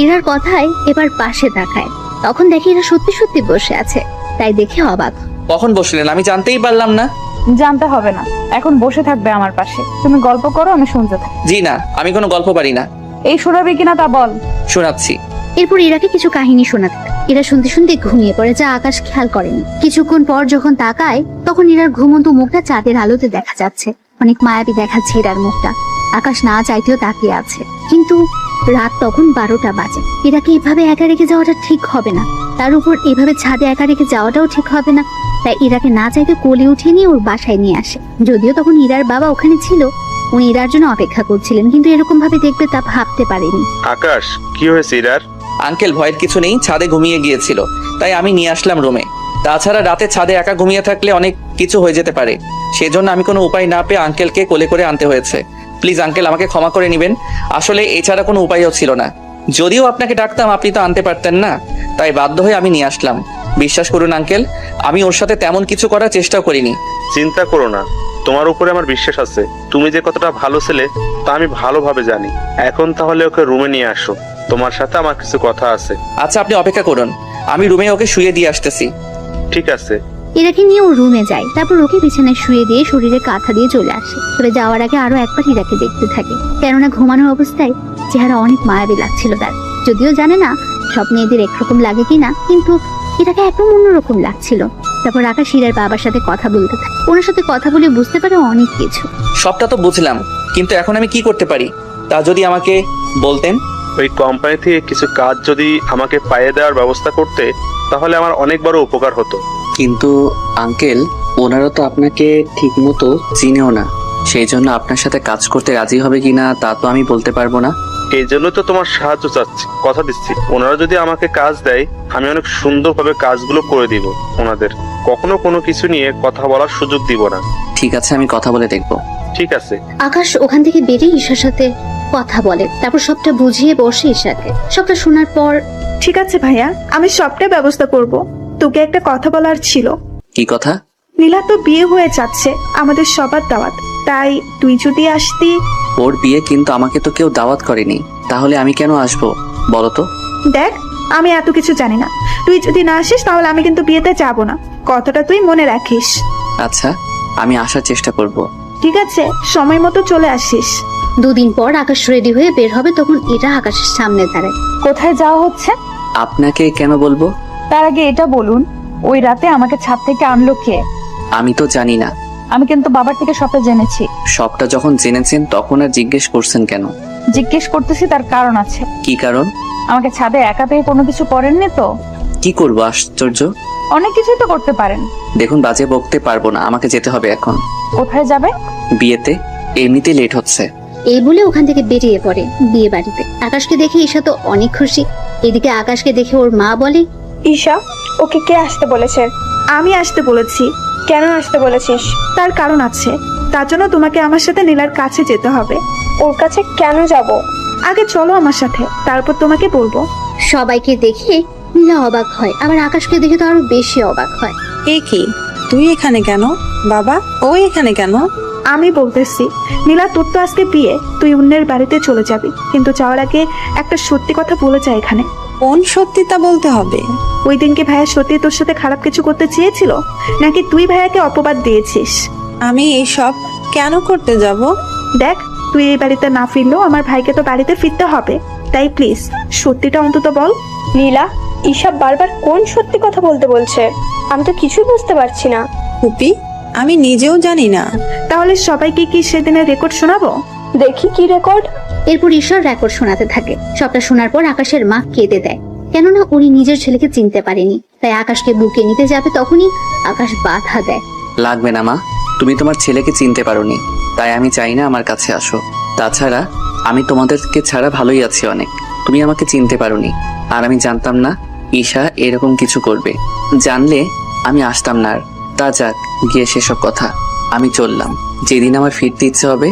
ইরার কথায় এবার পাশে তাকায়। তখন দেখি এরা সত্যি সত্যি বসে আছে, তাই দেখে অবাক। কখন বসলেন আমি জানতেই পারলাম না। জানতে হবে না, এখন বসে থাকবে আমার পাশে। তুমি গল্প করো, আমি শুনতে থাকি। জি না, আমি কোনো গল্প পারি না। এই শোনাবি কিনা তা বল। শোনাচ্ছি। এরপর ইরাকে কিছু কাহিনী শোনাতে থাকে। ইরা শুনতে শুনতে ঘুমিয়ে পড়ে, যা আকাশ খেয়াল করেনি। কিছুক্ষণ পর যখন তাকায় তখন ইরার ঘুমন্ত মুখটা চাঁদের আলোতে দেখা যাচ্ছে। অনেক মায়াবী দেখাচ্ছে ইরার মুখটা। আকাশ না চাইতেও তাকিয়ে আছে, কিন্তু রাত তখন 12টা বাজে। ইরাকে এভাবে একা রেখে যাওয়াটা ঠিক হবে না, তার উপর এভাবে ছাদে একা রেখে যাওয়াটাও ঠিক হবে না। তাই ইরাকে না চাইতে কোলে উঠিয়ে নিয়ে ওর বাসায় নিয়ে আসে। যদিও তখন ইরার বাবা ওখানে ছিল, উনি ইরার জন্য অপেক্ষা করছিলেন, কিন্তু এরকম ভাবে দেখবে তা ভাবতে পারেনি। আকাশ, কি হয়েছে ইরার? আঙ্কেল, ভয়ের কিছু নেই, ছাদে ঘুমিয়ে গিয়েছিল, তাই আমি নিয়ে আসলাম রুমে। তাছাড়া রাতে ছাদে একা ঘুমিয়ে থাকলে অনেক কিছু হয়ে যেতে পারে, সেজন্য আমি কোনো উপায় না পেয়ে আঙ্কেলকে কোলে করে আনতে হয়েছে। প্লিজ আঙ্কেল, আমাকে ক্ষমা করে নেবেন। আসলে এছাড়া কোনো উপায়ও ছিল না। যদিও আপনাকে ডাকতাম, আপনি তো আনতে পারতেন না, তাই বাধ্য হয়ে আমি নিয়ে আসলাম। বিশ্বাস করুন আঙ্কেল, আমি ওর সাথে তেমন কিছু করার চেষ্টাও করিনি। চিন্তা করো না, তোমার উপরে আমার বিশ্বাস আছে। তুমি যে কতটা ভালো ছেলে তা আমি ভালোভাবে জানি। এখন তাহলে ওকে রুমে নিয়ে আসো, তোমার সাথে আমার কিছু কথা আছে। আচ্ছা, আপনি অপেক্ষা করুন, আমি রুমে ওকে শুয়ে দিয়ে আসতেছি। ঠিক আছে। ইরাকে নিয়ে ও রুমে যায়, তারপর ওকে বিছানায় শুয়ে দিয়ে শরীরে কাঁথা দিয়ে চলে আসে। তবে যাওয়ার আগে আরো একবার ইরাকে দেখতে থাকে, কেননা ঘুমানোর অবস্থায় চেহারা অনেক মায়াবী লাগছিল তার। যদিও জানে না সব মেয়েদের একরকম লাগে কিনা, কিন্তু ইরাকে একদম অন্যরকম লাগছিল। তারপর আকাশ ইরার বাবার সাথে কথা বলতে থাকে। ওনার সাথে কথা বলে বুঝতে পারে অনেক কিছু। সবটা তো বুঝলাম, কিন্তু এখন আমি কি করতে পারি তা যদি আমাকে বলতেন। ওই কোম্পানি থেকে কিছু কাজ যদি আমাকে পাইয়ে দেওয়ার ব্যবস্থা করতে, তাহলে আমার অনেক বড় উপকার হতো। কিন্তু আঙ্কেল, ওনারা তো আপনাকে ঠিক মতো চিনেও না, সেই জন্য আপনার সাথে কাজ করতে রাজি হবে কিনা তা তো আমি বলতে পারবো না। এই জন্য তো তোমার সাহায্য চাচ্ছি, কথা দিচ্ছি। ওনারা যদি আমাকে কাজ দেয়, আমি অনেক সুন্দরভাবে কাজগুলো করে দিব। ওনাদের কখনো কোনো কিছু নিয়ে কথা বলার সুযোগ দিব না। ঠিক আছে, আমি কথা বলে দেখবো। ঠিক আছে। আকাশ ওখান থেকে বেরিয়ে ঈশার সাথে কথা বলে, তারপর সবটা বুঝিয়ে বসে ঈশাকে। সবটা শোনার পর, ঠিক আছে ভাইয়া, আমি সবটাই ব্যবস্থা করব। তোকে একটা কথা বলার ছিল। কি কথা? নীলা তো বিয়ে হয়ে যাচ্ছে, আমাদের সবার দাওয়াত, তাই তুই যদি আসতি। ওর বিয়ে, কিন্তু আমাকে তো কেউ দাওয়াত করেনি, তাহলে আমি কেন আসবো বলো তো? দেখ, আমি এত কিছু জানি না, তুই যদি না আসিস তাহলে আমি কিন্তু বিয়েতে যাব না, কথাটা তুই মনে রাখিস। আচ্ছা, আমি আসার চেষ্টা করব। ঠিক আছে, সময় মতো চলে আসিস। 2 দিন পর আকাশ রেডি হয়ে বের হবে, তখন এটা আকাশের সামনে দাঁড়ায়। কোথায় যাওয়া হচ্ছে? আপনাকে কেন বলবো? তার আগে এটা বলুন, ওই রাতে আমাকে ছাদ থেকে আনলো কে? আমি তো জানি না। আমি কিন্তু বাবার থেকে সবটা জেনেছি। সবটা যখন জেনেছেন তখন আর জিজ্ঞেস করছেন কেন? জিজ্ঞেস করতেছি, তার কারণ আছে। কি কারণ? আমাকে ছাদে একা পেয়ে কোনো কিছু করেননি তো? কি করবো, আশ্চর্য। অনেক কিছুই তো করতে পারেন। দেখুন, বাজে বকতে পারবো না, আমাকে যেতে হবে এখন। কোথায় যাবে? বিয়েতে, এমনিতেই লেট হচ্ছে। এই বলে ওখান থেকে বেরিয়ে পড়ে বিয়ে বাড়িতে। আকাশকে দেখে ঈশা তো অনেক খুশি। এদিকে আকাশকে দেখে ওর মা বলে, ঈশা, ওকে কে আসতে বলেছে? আমি আসতে বলেছি। কেন আসতে বলেছিস? তার কারণ আছে, তার জন্য তোমাকে আমার সাথে নীলার কাছে যেতে হবে। ওর কাছে কেন যাব? আগে চলো আমার সাথে, তারপর তোমাকে বলবো। সবাইকে দেখে নীলা অবাক হয়, আবার আকাশকে দেখে তো আরো বেশি অবাক হয়। এ কি, তুই এখানে কেন? বাবা, ও এখানে কেন? আমি বলতেছি, নীলা, তোর তো আজকে বিয়ে, তুই অন্যের বাড়িতে চলে যাবি, কিন্তু যাওয়ার আগে একটা সত্যি কথা বলে যা এখানে। কোন সত্যিটা বলতে হবে? ওই দিনকে ভাইয়া সত্যি তোর সাথে খারাপ কিছু করতে চেয়েছিল, নাকি তুই ভাইয়াকে অপবাদ দিয়েছিস? আমি এইসব কেন করতে যাব? দেখ, তুই এই বাড়িতে না ফিরলেও আমার ভাইকে তো বাড়িতে ফিরতে হবে, তাই প্লিজ সত্যিটা অন্তত বল। নীলা, ঈশা বারবার কোন সত্যি কথা বলতে বলছে? আমি তো কিছুই বুঝতে পারছি না। হুপি, আমি নিজেও জানি না। তাহলে সবাইকে কি সেদিনের রেকর্ড শোনাবো? দেখি কি রেকর্ড। এরপর ঈশ্বর রেকর্ড শোনাতে থাকে। সবটা শোনার পর আকাশের মা কেঁদে দেয়, কেননা উনি নিজের ছেলেকে চিনতে পারেনি। তাই আকাশকে বুকে নিতে যাবে, তখনই আকাশ বাধা দেয়। লাগবে না মা, তুমি তোমার ছেলেকে চিনতে পারোনি, তাই আমি চাই না আমার কাছে আসো। তাছাড়া আমি তোমাদেরকে ছাড়া ভালোই আছি অনেক। তুমি আমাকে চিনতে পারোনি, আর আমি জানতাম না ঈশা এরকম কিছু করবে। জানলে আমি আসতাম না। আর তা যাক, গিয়ে সেসব কথা। আমি চললাম। যেদিন আমার ফিরতে ইচ্ছে হবে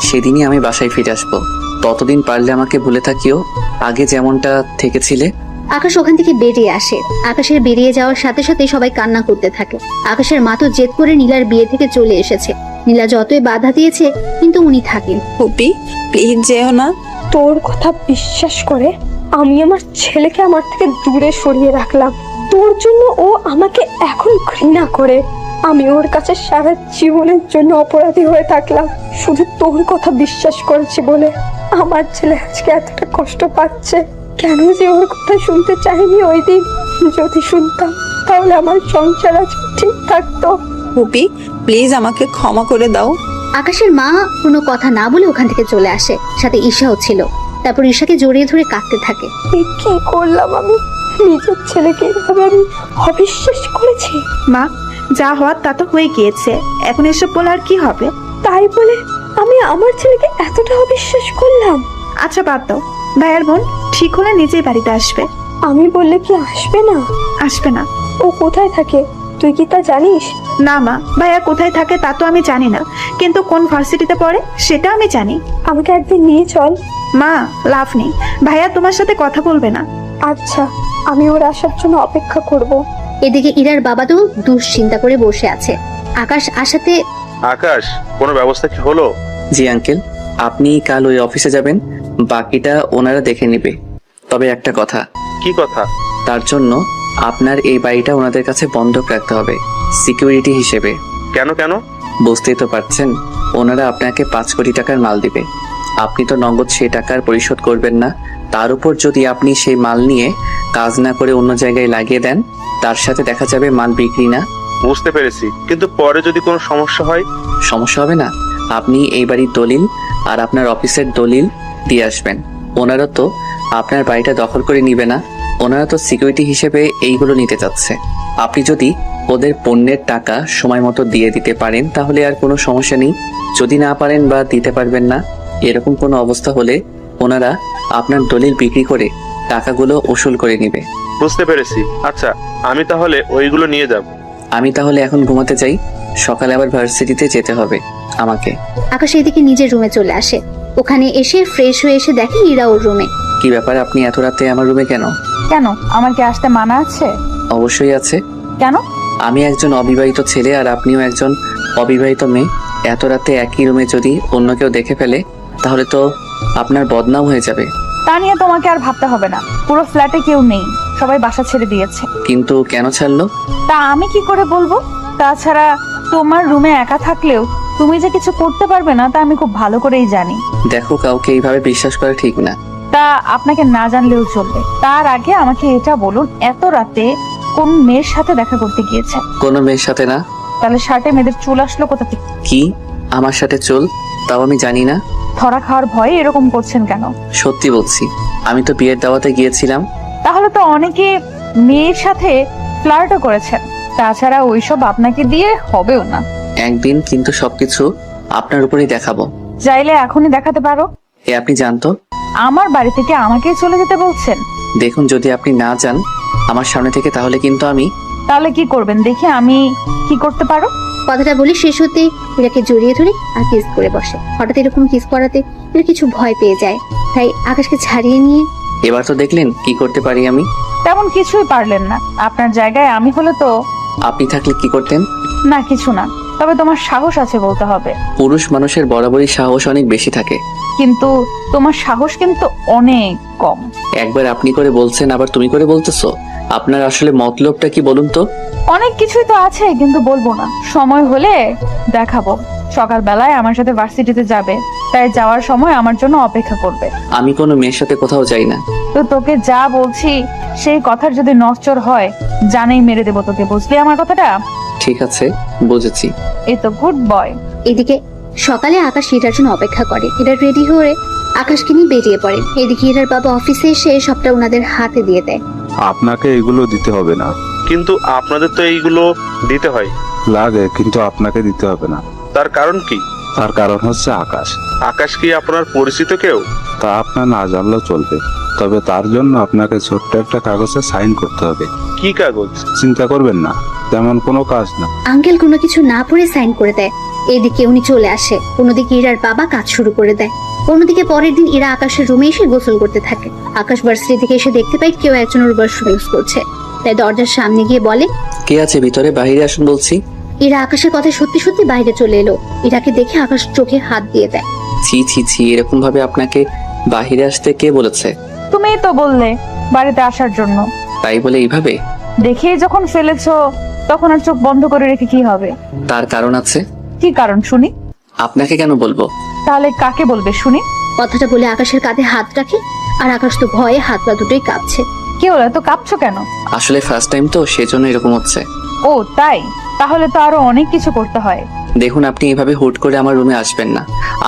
সেদিনই আমি বাসায় ফিরে আসবো। ততদিন পারলে আমাকে ভুলে থাকিও, আগে যেমনটা থেকেছিলে। আকাশ ওখান থেকে বেরিয়ে আসে। আকাশের বেরিয়ে যাওয়ার সাথে সাথে সবাই কান্না করতে থাকে। আকাশের মা তো জেদ করে নীলার বিয়ে থেকে চলে এসেছে। নীলা যতই বাধা দিয়েছে, কিন্তু উনি থাকেন। হুপি, প্লিজ যেও না। তোর কথা বিশ্বাস করে আমি আমার ছেলেকে আমার থেকে দূরে সরিয়ে রাখলাম। তোর জন্য ও আমাকে এখন ঘৃণা করে। আমি ওর কাছে সারা জীবনের জন্য অপরাধী হয়ে থাকলাম শুধু তোর কথা বিশ্বাস করেছি বলে। আমার ছেলে আজকে এতটা কষ্ট পাচ্ছে, কেন যে ওর কথা শুনতে চাইনি ওই দিন। যদি শুনতাম তাহলে আমার সংসার আজ ঠিক থাকতো। পুপি, প্লিজ আমাকে ক্ষমা করে দাও। আকাশের মা কোনো কথা না বলে ওখান থেকে চলে আসে, সাথে ঈশাও ছিল। তারপর ঈশাকে জড়িয়ে ধরে কাঁদতে থাকে। এ কি করলাম আমি? নিজের ছেলেকে এভাবে আমি অবিশ্বাস করেছি। মা, যা হওয়ার তা তো হয়ে গিয়েছে, এখন এসব বলে আর কি হবে? তাই বলে আমি আমার ছেলেকে এতটা অবিশ্বাস করলাম? আচ্ছা বাদ দাও, ভাইয়ার বোন ঠিক হলে নিজেই বাড়িতে আসবে। আমি বললে কি আসবে না? আসবে না। ও কোথায় থাকে তুই কি তা জানিস? না মা, ভাইয়া কোথায় থাকে তা তো আমি জানি না, কিন্তু কোন ভার্সিটিতে পড়ে সেটা আমি জানি। আমাকে একদিন নিয়ে চল। মা, লাভ নেই, ভাইয়া তোমার সাথে কথা বলবে না। আচ্ছা, আমি ওর আসার জন্য অপেক্ষা করব। এদিকে ইরার বাবা তো দুশ্চিন্তা করে বসে আছে। আকাশ আসাতে আকাশ, কোনো ব্যবস্থা কি হলো? জি আঙ্কেল, আপনি কাল ওই অফিসে যাবেন, বাকিটা ওনারা দেখে নেবে। তবে একটা কথা। কি কথা? তার জন্য আপনার এই বাড়িটা ওনাদের কাছে বন্ধক রাখতে হবে, সিকিউরিটি হিসেবে। কেন কেন? বুঝতেই তো পারছেন, ওনারা আপনাকে 5 কোটি টাকার মাল দিবে। আপনি তো নগদ সেই টাকার পরিশোধ করবেন না, তার উপর যদি আপনি সেই মাল নিয়ে কাজ না করে অন্য জায়গায় লাগিয়ে দেন, তার সাথে দেখা যাবে মাল বিক্রি না। বুঝতে পেরেছি, কিন্তু পরে যদি কোনো সমস্যা হয়? সমস্যা হবে না, আপনি এই বাড়ির দলিল আর আপনার অফিসের দলিল দিয়ে আসবেন। ওনারা তো আপনার বাড়িটা দখল করে নিবে না, ওনারা তো সিকিউরিটি হিসেবে এইগুলো নিতে চাচ্ছে। আপনি যদি ওদের পণ্যের টাকা সময় মতো দিয়ে দিতে পারেন তাহলে আর কোনো সমস্যা নেই। যদি না পারেন বা দিতে পারবেন না, এরকম কোনো অবস্থা হলে ওনারা আপনার দলিল বিক্রি করে টাকাগুলো উসুল করে নিবে। বুঝতে পেরেছি। আচ্ছা, আমি তাহলে ওইগুলো নিয়ে যাব। আমি তাহলে এখন ঘুমাতে যাই, সকালে আবার ভার্সিটিতে যেতে হবে আমাকে। আকাশ এদিকে নিজের রুমে চলে আসে। ওখানে এসে ফ্রেশ হয়ে এসে দেখে ইরা ওর রুমে। কি ব্যাপার, আপনি এত রাতে আমার রুমে কেন? কেন, আমার কি আসতে মানা আছে? অবশ্যই আছে। কেন? আমি একজন অবিবাহিত ছেলে আর আপনিও একজন অবিবাহিত মেয়ে। এত রাতে একই রুমে যদি অন্য কেউ দেখে ফেলে তাহলে তো আপনার বদনাম হয়ে যাবে। তা নিয়ে তোমাকে আর ভাবতে হবে না, পুরো ফ্ল্যাটে কেউ নেই, সবাই বাসা ছেড়ে দিয়েছে। কিন্তু কেন ছাড়লো? তা আমি কি করে বলবো? তাছাড়া তোমার রুমে একা থাকলেও তুমি যে কিছু করতে পারবে না তা আমি খুব ভালো করেই জানি। দেখো, কাউকে এইভাবে বিশ্বাস করা ঠিক না। তা আপনাকে না জানলেও চলবে। তার আগে আমাকে এটা বলুন, এত রাতে কোন মেয়ের সাথে দেখা করতে গিয়েছে? কোনো মেয়ের সাথে না। তাহলে শার্টে মেয়েদের চুল আসলো কোথা থেকে? কি আমার সাথে চুল? তাও আমি জানি না। ধরা খাওয়ার ভয়ে এরকম করছেন কেন? সত্যি বলছি, আমি তো বিয়ের দাওয়াতে গিয়েছিলাম। তাহলে তো অনেকে মেয়ের সাথে ফ্লার্টও করেছেন। তাছাড়া ওইসব আপনাকে দিয়ে হবেও না। একদিন কিন্তু সবকিছু আপনার উপরেই দেখাবো। চাইলে এখনই দেখাতে পারো। এ আপনি জানতো? আমার বাড়ি থেকে আমাকেই চলে যেতে বলছেন? দেখুন, যদি আপনি না যান আমার সামনে থেকে তাহলে কিন্তু আমি। তাহলে কি করবেন দেখি আমি কি করতে পারো। কথাটা বলে শেষ হতে ইরাকে জড়িয়ে ধরে আর কিস করে বসে। হঠাৎ এরকম কিস করাতে ইরা কিছু ভয় পেয়ে যায়, তাই আকাশকে ছাড়িয়ে নিয়ে। এবার তো দেখলেন কি করতে পারি আমি। তেমন কিছুই পারলেন না। আপনার জায়গায় আমি হলে তো। আপনি থাকলে কি করতেন? না, কিছু না। তবে তোমার সাহস আছে বলতে হবে। পুরুষ মানুষের বরাবরই সাহস অনেক বেশি থাকে, কিন্তু তোমার সাহস কিন্তু অনেক কম। একবার আপনি করে বলছেন আবার তুমি করে বলতেছো। আপনার আসলে মতলবটা কি বলুন তো? অনেক কিছুই তো আছে, কিন্তু বলবো না, সময় হলে দেখাবো। সকালবেলায় আমার সাথে ভার্সিটিতে যাবে, তাই যাওয়ার সময় আমার জন্য অপেক্ষা করবে। আমি কোনো মেয়ের সাথে কোথাও যাই না। তো তোকে যা বলছি সেই কথার যদি নড়চড় হয় জানেই মেরে দেবো তোকে, বুঝলি আমার কথাটা? ঠিক আছে, বুঝেছি। এই তো গুড বয়। এদিকে সকালে আকাশ ইরার জন্য অপেক্ষা করে। ইরা রেডি হয়ে আকাশকে নিয়ে বেরিয়ে পড়ে। এদিকে ইরার বাবা অফিসে এসে সবটা ওনাদের হাতে দিয়ে দেয়। আপনাকে এগুলো দিতে হবে না। কিন্তু আপনাদের তো এইগুলো দিতে হয়। লাগে, কিন্তু আপনাকে দিতে হবে না। তার কারণ কি? তার কারণ হচ্ছে আকাশ। আকাশ কি আপনার পরিচিত কেউ? তা আপনার না জানলেও চলবে, তবে তার জন্য আপনাকে ছোট্ট একটা কাগজে সাইন করতে হবে। কি কাগজ? চিন্তা করবেন না, তেমন কোনো কাজ না। আঙ্কেল কোনো কিছু না পড়ে সাইন করে দেয়। এদিকে উনি চলে আসে। অন্যদিকে ইরার বাবা কাজ শুরু করে দেয়। অন্যদিকে পরের দিন ইরা আকাশের রুমে এসে গোসল করতে থাকে। আকাশ ভার্সিটি থেকে এসে দেখতে পায় কেউ একজন ওর ওয়াশরুম ইউজ করছে, তাই দরজার সামনে গিয়ে বলে, কে আছে ভিতরে? বাইরে আসুন বলছি। ইরা আকাশের কথা সত্যি সত্যি বাইরে চলে এলো। ইরাকে দেখে আকাশ চোখে হাত দিয়ে দেয়। ছি ছি ছি, এরকম ভাবে আপনাকে বাহিরে আসতে কে বলেছে? তুমিই তো বললে বাড়িতে আসার জন্য। তাই বলে এইভাবে? দেখেই যখন ফেলেছো তখন আর চোখ বন্ধ করে রেখে কি হবে? তার কারণ আছে। কি কারণ শুনি? আপনাকে কেন বলবো? তাহলে কাকে বলবে শুনি? কথাটা বলে আকাশের কাঁধে হাত রাখে, আর আকাশ তো ভয়ে হাত পা দুটোই কাঁপছে। কি হলো, এত কাঁপছো কেন? আসলে ফার্স্ট টাইম তো, সেজন্য এরকম হচ্ছে। ও তাই? তাহলে তো আরো অনেক কিছু করতে হয়। দেখুন, আপনি এভাবে হুট করে আমার রুমে আসবেন না।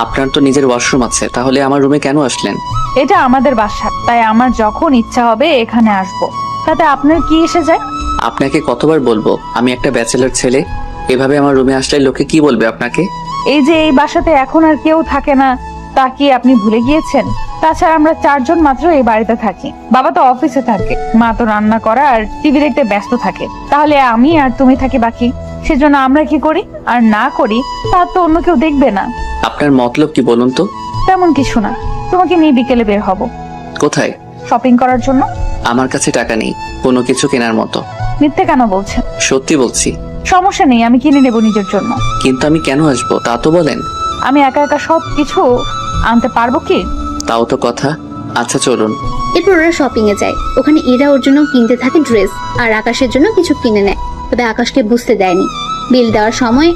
আপনার তো নিজের ওয়াশরুম আছে, তাহলে আমার রুমে কেন আসলেন? এটা আমাদের বাসা, তাই আমার যখন ইচ্ছা হবে এখানে আসবো। তাতে আপনার কি এসে যায়? আপনাকে কতবার বলবো আমি একটা ব্যাচেলার ছেলে? এভাবে আমার রুমে আসলে লোকে কি বলবে আপনাকে? এই যে এই বাসাতে এখন আর কেউ থাকে না, তা কি আপনি ভুলে গিয়েছেন? তাছাড়া আমরা 4 জন মাত্র এই বাড়িতে থাকি। বাবা তো অফিসে থাকে, মা তো রান্না করা আর টিভি দেখতে ব্যস্ত থাকে। তাহলে আমি আর তুমি থাকি বাকি। সেজন্য আমরা কি করি আর না করি তা তো অন্য কেউ দেখবে না। আপনার মতলব কি বলুন তো? তেমন কিছু না, তোমাকে নিয়ে বিকেলে বের হব। কোথায়? শপিং করার জন্য। আমার কাছে টাকা নেই কোনো কিছু কেনার মতো। মিথ্যে কেন বলছেন? সত্যি বলছি। সমস্যা নেই, আমি কিনে নেব নিজের জন্য। কিন্তু আমি কেন আসবো তা তো বলেন। আমি একা একা সব কিছু আনতে পারবো কি? তাও তো কথা। আচ্ছা চলুন। এরপর ওরা শপিং এ যায়। ওখানে এরা ওর জন্য কিনতে থাকে ড্রেস, আর আকাশের জন্য কিছু কিনে নেয়। তবে আকাশকে বুঝতে দেয়নি। বিল দেওয়ার সময়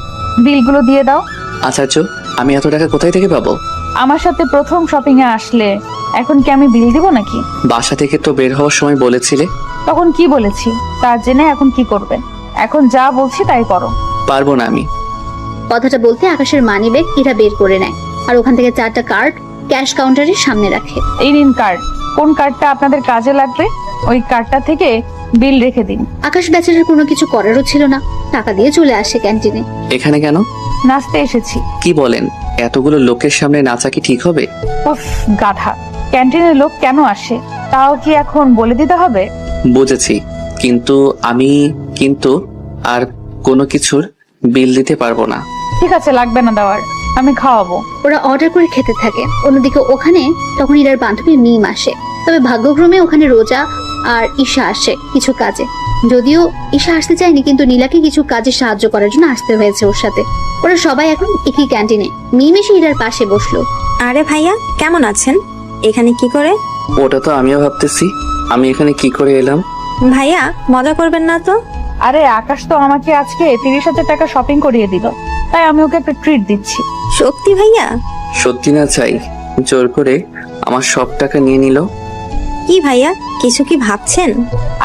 বিলগুলো দিয়ে দাও। আচার্য, আমি এত টাকা কোথায় থেকে পাবো? আমার সাথে প্রথম শপিং এ আসলে এখন কি আমি বিল দিব নাকি? বাসা থেকে তো বের হওয়ার সময় বলেছিলে। তখন কি বলেছি তার জেনে এখন কি করবেন? এখন যা বলছি তাই করো। পারবো না আমি। কথাটা বলতে আকাশের মানি ব্যাগ এরা বের করে নেয়, আর ওখান থেকে 4টা কার্ড ক্যাশ কাউন্টারের সামনে রাখে। এই নিন কার্ড। কোন কার্ডটা আপনাদের কাজে লাগবে ওই কার্ডটা থেকে বিল রেখে দিন। আকাশ বেচারার কোনো কিছু করারও ছিল না, টাকা দিয়ে চলে আসে ক্যান্টিনে। এখানে কেন? নাচতে এসেছি। কি বলেন? এতগুলো লোকের সামনে নাচা কি ঠিক হবে? উফ গাধা, ক্যান্টিনের লোক কেন আসে তাও কি এখন বলে দিতে হবে? বুঝেছি, কিন্তু আমি আর কোনো কিছুর বিল দিতে পারবো না। ঠিক আছে, লাগবে না দেওয়ার, আমি খাওয়াবো। ওরা অর্ডার করে খেতে থাকে। অন্যদিকে ওখানে তখন ইরার বান্ধবী মিম আসে। তবে ভাগ্যক্রমে ওখানে রোজা আর ঈশা আসে কিছু কাজে। যদিও ঈশা আসতে চায়নি, কিন্তু নীলাকে কিছু কাজে সাহায্য করার জন্য আসতে হয়েছে ওর সাথে। ওরা সবাই এখন একই ক্যান্টিনে। মিম এসে ইরার পাশে বসলো। আরে ভাইয়া, কেমন আছেন? এখানে কি করে? ওটা তো আমিও ভাবতেছি, আমি এখানে কি করে এলাম। ভাইয়া, মজা করবেন না তো? আরে আকাশ তো আমাকে আজকে 30,000 টাকা শপিং করিয়ে দিল, তাই আমি ওকে একটা ট্রিট দিচ্ছি। সত্যি ভাইয়া? সত্যি না চাই, জোর করে আমার সব টাকা নিয়ে নিল। কি ভাইয়া, কিছু কি ভাবছেন?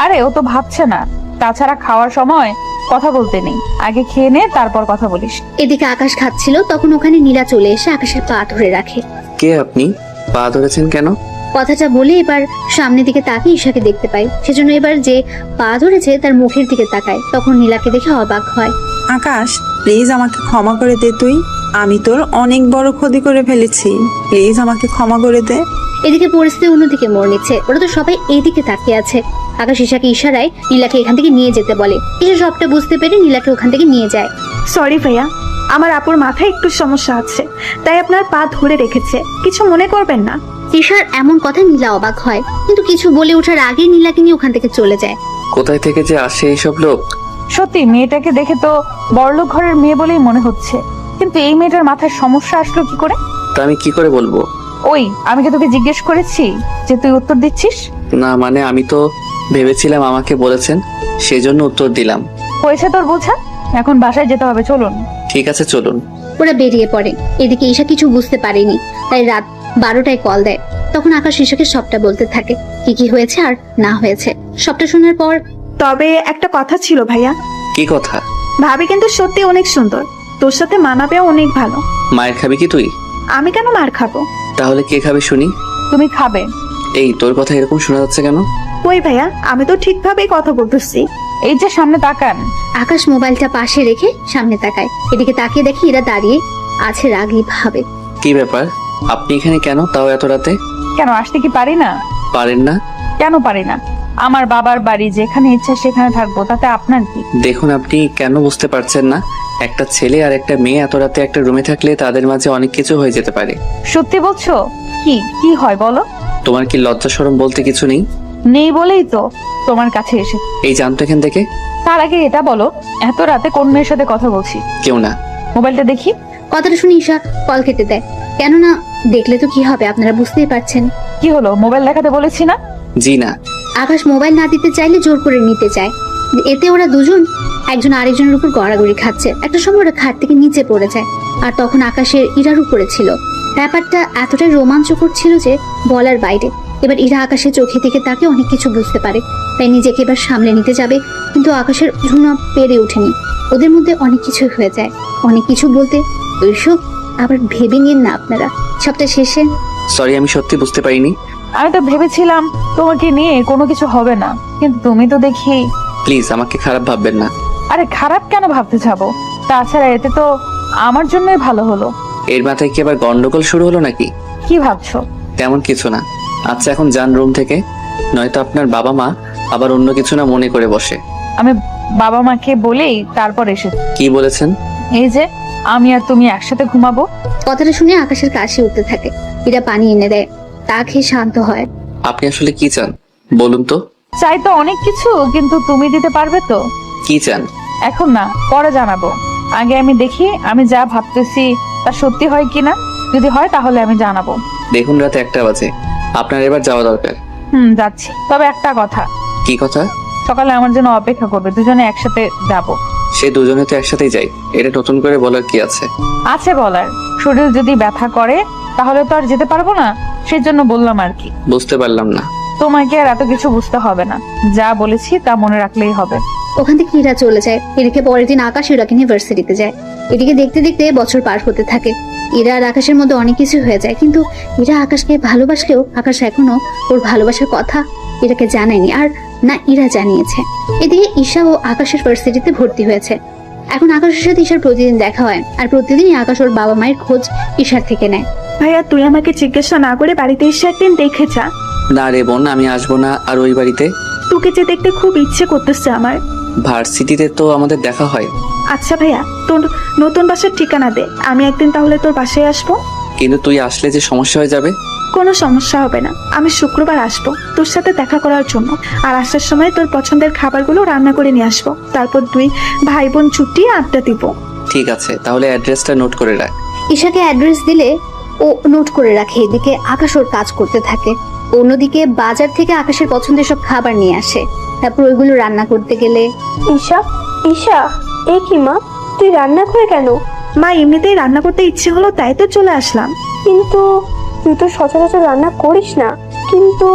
আরে ও তো ভাবছে না, তাছাড়া খাওয়ার সময় কথা বলতে নেই, আগে খেয়ে নে তারপর কথা বলিস। এদিকে আকাশ খাচ্ছিল, তখন ওখানে নীলা চলে এসে আকাশের পা ধরে রাখে। কে আপনি? পা ধরেছেন কেন? কথাটা বলে এবার সামনের দিকে তাকিয়ে ঈশাকে দেখতে পাই। সেজন্য এবার যে পা ধরেছে তার মুখের দিকে তাকায়। তখন নীলাকে দেখে অবাক হয়। আকাশ, প্লিজ আমাকে ক্ষমা করে দে তুই। আমি তোর অনেক বড় ক্ষতি করে ফেলেছি, প্লিজ আমাকে ক্ষমা করে দে। এদিকে পরিস্থিতি অন্যদিকে মোড় নিচ্ছে। ওরা তো সবাই এইদিকে তাকিয়ে আছে। আকাশ ঈশাকে ইশারায় নীলাকে এখান থেকে নিয়ে যেতে বলে। ঈশা সবটা বুঝতে পেরে নীলাকে ওখান থেকে নিয়ে যায়। সরি ভাইয়া, আমার আপুর মাথায় একটু সমস্যা আছে, তাই আপনার পা ধরে রেখেছে, কিছু মনে করবেন না। ঈশার এমন কথায় নীলা অবাক হয়, কিন্তু কিছু বলে ওঠার আগে নীলাকে নিয়ে ওখান থেকে চলে যায়। কোথায় থেকে যে আসে এইসব লোক? সত্যি মেয়েটাকে দেখে তো বড়লোক ঘরের মেয়ে বলেই মনে হচ্ছে, কিন্তু এই মেয়েটার মাথায় সমস্যা আসলো কি করে? তা আমি কি করে বলবো? ওই আমি কি তোকে জিজ্ঞেস করেছি যে তুই উত্তর দিচ্ছিস? না মানে আমি তো ভেবেছিলাম আমাকে বলেছেন, সেজন্য উত্তর দিলাম। হয়েছে তোর বোঝা, এখন বাসায় যেতে হবে, চলুন। ঠিক আছে চলুন। ওরা বেরিয়ে পড়ে। এদিকে ঈশা কিছু বুঝতে পারেনি, তাই রাত 12টায় কল দেয়। তখন আকাশ ঈশাকে সবটা বলতে থাকে, কি কি হয়েছে আর না হয়েছে। সবটা শোনার পর, তবে একটা কথা ছিল ভাইয়া। কি কথা? ভাবি কিন্তু সত্যি অনেক সুন্দর, তোর সাথে মানাবেও অনেক ভালো। মায়ের খাবি কি তুই? আমি কেন মার খাবো? তাহলে কে খাবে শুনি? তুমি খাবে। এই তোর কথা এরকম শোনা যাচ্ছে কেন? ওই ভাইয়া, আমি তো ঠিকভাবেই কথা বলতেছি। এই যে সামনে তাকান। আকাশ মোবাইলটা পাশে রেখে সামনে তাকায়। এদিকে তাকিয়ে দেখি এরা দাঁড়িয়ে আছে রাগী ভাবে। কি ব্যাপার, আপনি এখানে কেন, তাও এত রাতে? কেন আসতে কি পারি না? পারেন না? কেন পারি না? আমার বাবার বাড়ি, যেখানে ইচ্ছা সেখানে থাকবো, তাতে আপনার কি? দেখুন, আপনি কেন বুঝতে পারছেন না? একটা ছেলে আর একটা মেয়ে এত রাতে একটা রুমে থাকলে তাদের মাঝে অনেক কিছু হয়ে যেতে পারে। সত্যি বলছো? কি কি হয় বলো? তোমার কি লজ্জা শরম বলতে কিছু নেই? নেই বলেই তো তোমার কাছে এসে। এই জানতো এখান থেকে। তার আগে এটা বলো, এত রাতে কোন মেয়ের সাথে কথা বলছি? কেউ না। মোবাইলটা দেখি। কথাটা শুনে ঈশা কল কেটে দেয়। কেননা দেখলে তো কি হবে, আপনারা বুঝতেই পারছেন। কি হলো, মোবাইল দেখাতে বলেছি না? জি না। আকাশ মোবাইল না দিতে চাইলে জোর করে নিতে চায়। এতে ওরা দুজন একজন আরেকজনের উপর গড়াগড়ি খাচ্ছে। একটা সময় ওরা খাট থেকে নিচে পড়ে যায়, আর তখন আকাশের ইরার উপরে ছিল। ব্যাপারটা এতটাই রোমাঞ্চকর ছিল যে বলার বাইরে। এবার ইরা আকাশের চোখে থেকে তাকে অনেক কিছু বুঝতে পারে, তাই নিজেকে এবার সামলে নিতে যাবে, কিন্তু আকাশের জন্য পেরে ওঠেনি। ওদের মধ্যে অনেক কিছু হয়ে যায়। অনেক কিছু বলতে ওইসব আবার ভেবে নিন না আপনারা। সবটা শেষে সরি, আমি সত্যি বুঝতে পারিনি। আমি তো ভেবেছিলাম তোমাকে নিয়ে কোনো কিছু হবে না, কিন্তু তুমি তো দেখি। প্লিজ আমাকে খারাপ ভাববেন না। আরে খারাপ কেন ভাবতে যাবো? তাছাড়া এতে তো আমার জন্যই ভালো হলো। এর মাথায় কি আবার গন্ডগোল শুরু হলো নাকি? কি ভাবছো? তেমন কিছু না। আচ্ছা এখন যান রুম থেকে, নয়তো আপনার বাবা মা আবার অন্য কিছু না মনে করে বসে। আমি বাবা মাকে বলেই তারপর এসেছি। কি বলেছেন? এই যে আমি আর তুমি একসাথে ঘুমাবো। কথাটা শুনে আকাশের কাশি উঠতে থাকে। ইরা পানি এনে দেয়, তা খেয়ে শান্ত হয়। আপনি আসলে কি চান বলুন তো? চাই তো অনেক কিছু, কিন্তু তুমি দিতে পারবে তো? কি চান? এখন না, পরে জানাবো। আগে আমি দেখি আমি যা ভাবতেছি তা সত্যি হয় কিনা। যদি হয় তাহলে আমি জানাবো। দেখুন রাত 1টা বাজে, আপনার এবার যাওয়া দরকার। যাচ্ছি। তবে একটা কথা। কি কথা? সকালে আমার জন্য অপেক্ষা করবে, দুজনে একসাথে যাব। সে দুজনে তো একসাথেই যাই, এটা নতুন করে বলার কি আছে? আছে বলার। শরীর যদি ব্যথা করে তাহলে তো আর যেতে পারবো না, সেজন্য বললাম আর কি। বুঝতে পারলাম না। তোমাকে আর এত কিছু বুঝতে হবে না, যা বলেছি তা মনে রাখলেই হবে। ওখান থেকে ইরা চলে যায়। এদিকে পরের দিন আকাশ ইরাকে নিয়ে ভার্সিটিতে যায়। এদিকে দেখতে দেখতে বছর পার হতে থাকে। ইরা আর আকাশের মধ্যে অনেক কিছু হয়ে যায়, কিন্তু ইরা আকাশকে ভালোবাসলেও আকাশ এখনো ওর ভালোবাসার কথা ইরাকে জানায়নি, আর না ইরা জানিয়েছে। এদিকে ঈশা ও আকাশের ভার্সিটিতে ভর্তি হয়েছে। এখন আকাশের সাথে ঈশার প্রতিদিন দেখা হয়, আর প্রতিদিনই আকাশ ওর বাবা মায়ের খোঁজ ঈশার থেকে নেয়। ভাইয়া তুই আমাকে জিজ্ঞাসা না করে বাড়িতে এসে একদিন দেখে যা। না রে বোন, আমি আসবো না আর ওই বাড়িতে। তোকে যে দেখতে খুব ইচ্ছে করতেছে আমার। ভার্সিটিতে তো আমাদের দেখা হয়। আচ্ছা ভাইয়া, তোর নতুন বাসার ঠিকানা দে, আমি একদিন তাহলে তোর বাসায় আসবো। কিন্তু তুই আসলে যে সমস্যা হয়ে যাবে। কোনো সমস্যা হবে না, আমি শুক্রবার আসবো তোর সাথে দেখা করার জন্য। আর আসার সময় তোর পছন্দের খাবারগুলো রান্না করে নিয়ে আসবো। তারপর দুই ভাই বোন ছুটি আড্ডা দিব। ঠিক আছে, তাহলে অ্যাড্রেসটা নোট করে রাখ। ঈশাকে অ্যাড্রেস দিলে ও নোট করে রাখে। এদিকে আকাশ ওর কাজ করতে থাকে। অন্যদিকে বাজার থেকে আকাশের পছন্দের সব খাবার নিয়ে আসে, তারপর ওইগুলো রান্না করতে গেলে ঈশা, ঈশা, এ কি মা, তুই রান্না করে কেন? মা এমনিতেই রান্না করতে ইচ্ছে হলো, তাই তো চলে আসলাম। কিন্তু তুই তো সচরাচর রান্না করিস না। কিন্তু